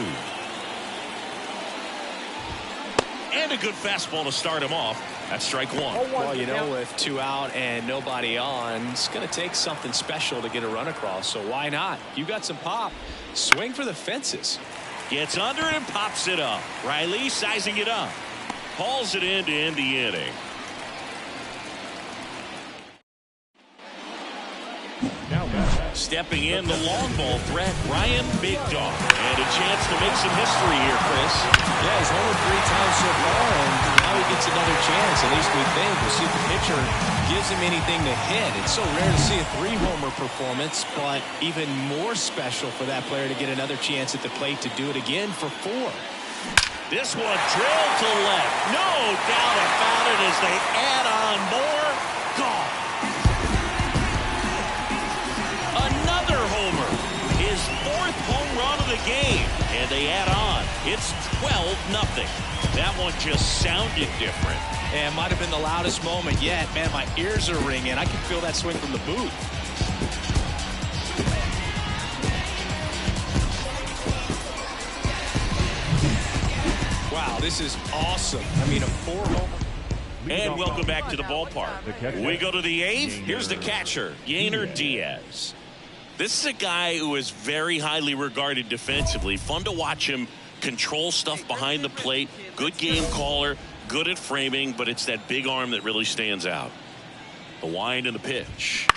And a good fastball to start him off. That's strike 1. Well, you know, with 2 out and nobody on, it's going to take something special to get a run across. So why not? You got some pop. Swing for the fences. Gets under and pops it up. Riley sizing it up. Hauls it in to end the inning. Stepping in the long ball threat, Ryan Big Dog. And a chance to make some history here, Chris. Yeah, he's homered 3 times so far, and now he gets another chance. At least we think. We'll see if the pitcher gives him anything to hit. It's so rare to see a 3-homer performance, but even more special for that player to get another chance at the plate to do it again for 4. This one drilled to left. No doubt about it as they add on more. Gone. Another homer. His 4th home run of the game. And they add on. It's 12-0. That one just sounded different. And might have been the loudest moment yet. Man, my ears are ringing. I can feel that swing from the booth. Wow, this is awesome. I mean, a 4-homer. And welcome back to the ballpark. We go to the 8th. Here's the catcher, Yainer Diaz. This is a guy who is very highly regarded defensively. Fun to watch him control stuff behind the plate. Good game caller, good at framing, but it's that big arm that really stands out. The wind and the pitch.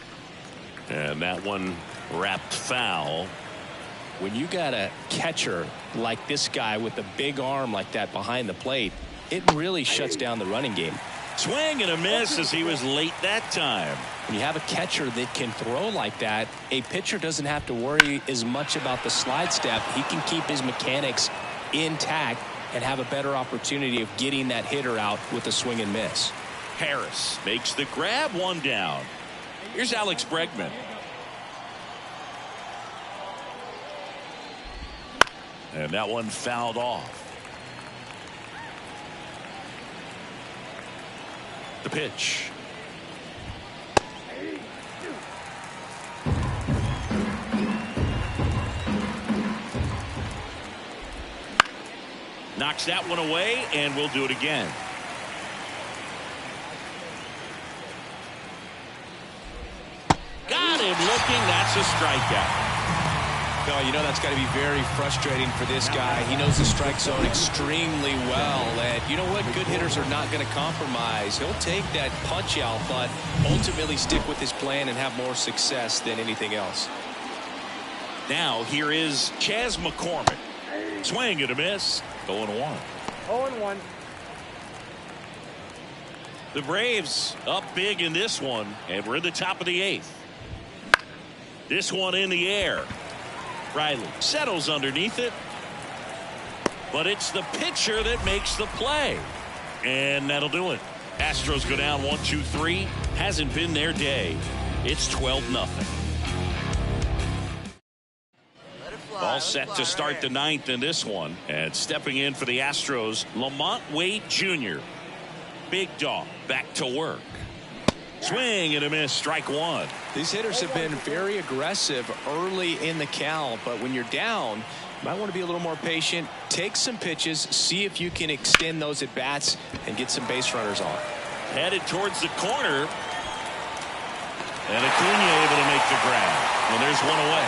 And that one wrapped foul. When you got a catcher like this guy with a big arm like that behind the plate, it really shuts down the running game. Swing and a miss as he was late that time. When you have a catcher that can throw like that, a pitcher doesn't have to worry as much about the slide step. He can keep his mechanics intact and have a better opportunity of getting that hitter out with a swing and miss. Harris makes the grab, 1 down. Here's Alex Bregman. And that one fouled off. The pitch. Knocks that one away, and we'll do it again. Got him looking. That's a strikeout. Oh, you know that's got to be very frustrating for this guy. He knows the strike zone extremely well. And you know what? Good hitters are not going to compromise. He'll take that punch out, but ultimately stick with his plan and have more success than anything else. Now here is Chas McCormick. Swing and a miss. 0-1. 0-1. The Braves up big in this one, and we're in the top of the 8th. This one in the air. Riley settles underneath it, but it's the pitcher that makes the play, and that'll do it. Astros go down 1-2-3. Hasn't been their day. It's 12-0. All set to start the 9th in this one, and stepping in for the Astros, Lamont Wade Jr. Big Dog back to work. Swing and a miss, strike 1. These hitters have been very aggressive early in the count, but when you're down, you might want to be a little more patient. Take some pitches, see if you can extend those at bats and get some base runners on. Headed towards the corner, and Acuna able to make the grab. And there's one away.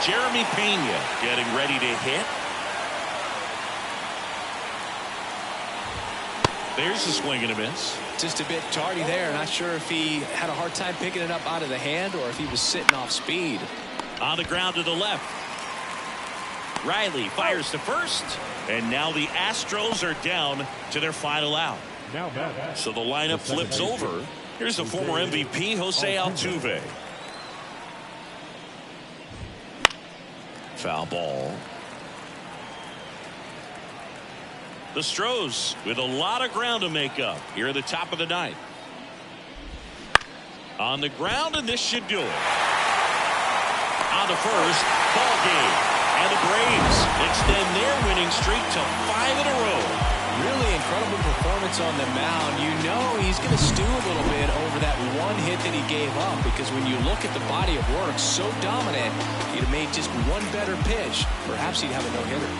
Jeremy Pena getting ready to hit. There's a swing and a miss. Just a bit tardy there. Not sure if he had a hard time picking it up out of the hand or if he was sitting off speed. On the ground to the left. Riley fires to first. And now the Astros are down to their final out. So the lineup flips over. Here's the former MVP, Jose Altuve. Foul ball. The Stros with a lot of ground to make up here at the top of the ninth. On the ground, and this should do it. On the first, ball game. And the Braves extend their winning streak to 5 in a row. Really incredible performance on the mound. You know he's going to stew a little bit over that one hit that he gave up, because when you look at the body of work, so dominant, he'd have made just one better pitch. Perhaps he'd have a no-hitter.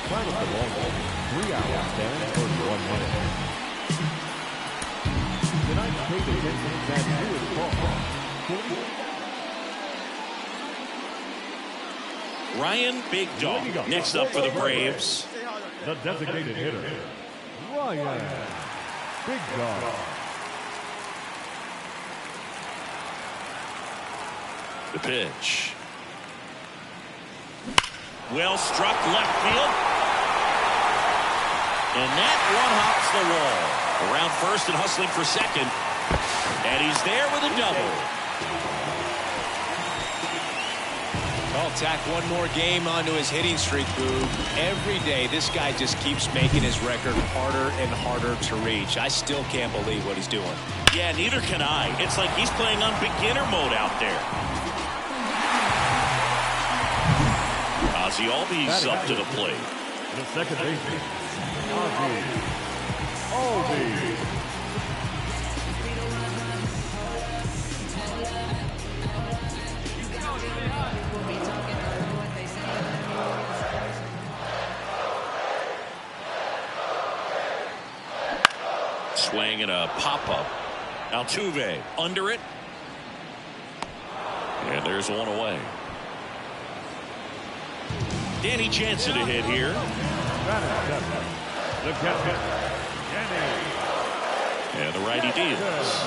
Final of the ball game, 3 hours, 10 for 1 minute. Tonight's paid attention that newest ball. Ryan Big Dog next up for the Braves. The designated hitter, Ryan Big Dog. The pitch. Well struck left field. And that one hops the wall. Around first and hustling for second. And he's there with a double. Well, tack one more game onto his hitting streak, Boo. Every day, this guy just keeps making his record harder and harder to reach. I still can't believe what he's doing. Yeah, neither can I. It's like he's playing on beginner mode out there. Ozzie Albies up to the plate. The second baseman, Ozzie Albies. Swing and a pop-up. Altuve under it. And there's one away. Danny Jansen to hit here. The catcher, Danny. And the righty deals.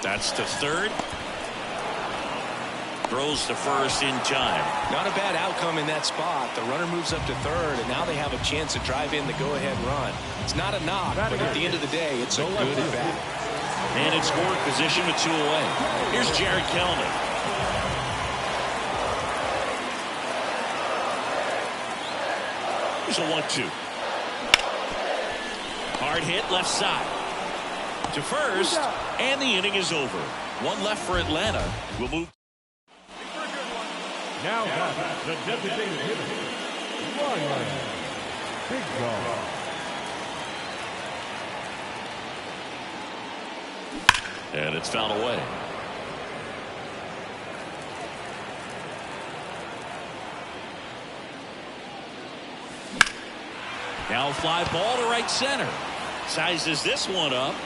That's to third. Throws to first in time. Not a bad outcome in that spot. The runner moves up to third, and now they have a chance to drive in the go-ahead run. It's not a knock, but at the end of the day, it's a good at bat. And in scoring position with 2 away. Here's Jared Kelenic. Here's a 1-2. Hard hit left side. To first, and the inning is over. One left for Atlanta. We'll move. Now got the designated hitter, Ryan Big Dog. And it's fouled away. Now a fly ball to right center. Sizes this one up.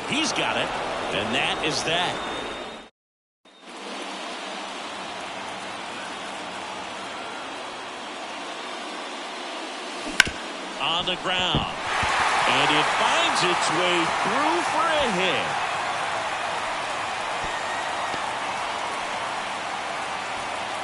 He's got it. And that is that. On the ground. And it finds its way through for a hit.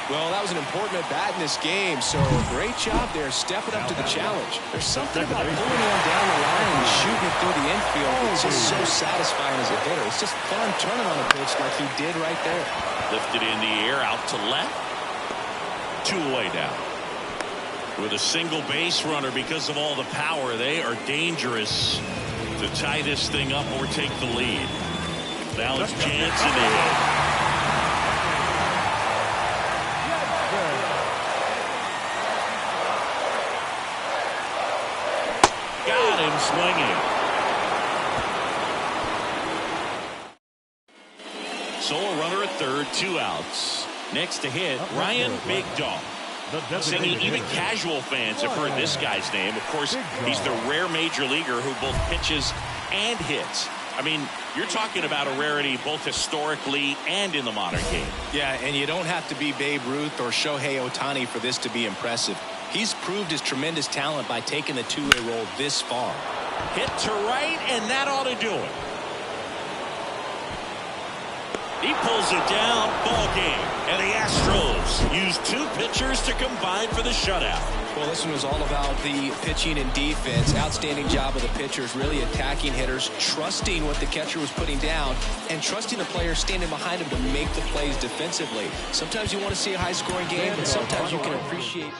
Well, that was an important at-bat in this game, so great job there stepping up to the challenge. There's something about pulling one down the line and shooting it through the infield. It's just so satisfying as a hitter. It's just fun turning on a pitch like he did right there. Lifted in the air out to left. 2 away now. With a single base runner, because of all the power, they are dangerous to tie this thing up or take the lead. Now it's Jansen to hit. Got him swinging. So a runner at third, 2 outs. Next to hit, Ryan Big Dog. Singing, even casual fans have heard this guy's name. Of course, he's the rare major leaguer who both pitches and hits. I mean, you're talking about a rarity both historically and in the modern game. Yeah, and you don't have to be Babe Ruth or Shohei Ohtani for this to be impressive. He's proved his tremendous talent by taking the two-way role this far. Hit to right, and that ought to do it. He pulls it down, ball game. And the Astros use 2 pitchers to combine for the shutout. Well, this one was all about the pitching and defense. Outstanding job of the pitchers, really attacking hitters, trusting what the catcher was putting down, and trusting the players standing behind him to make the plays defensively. Sometimes you want to see a high-scoring game, and sometimes you can appreciate...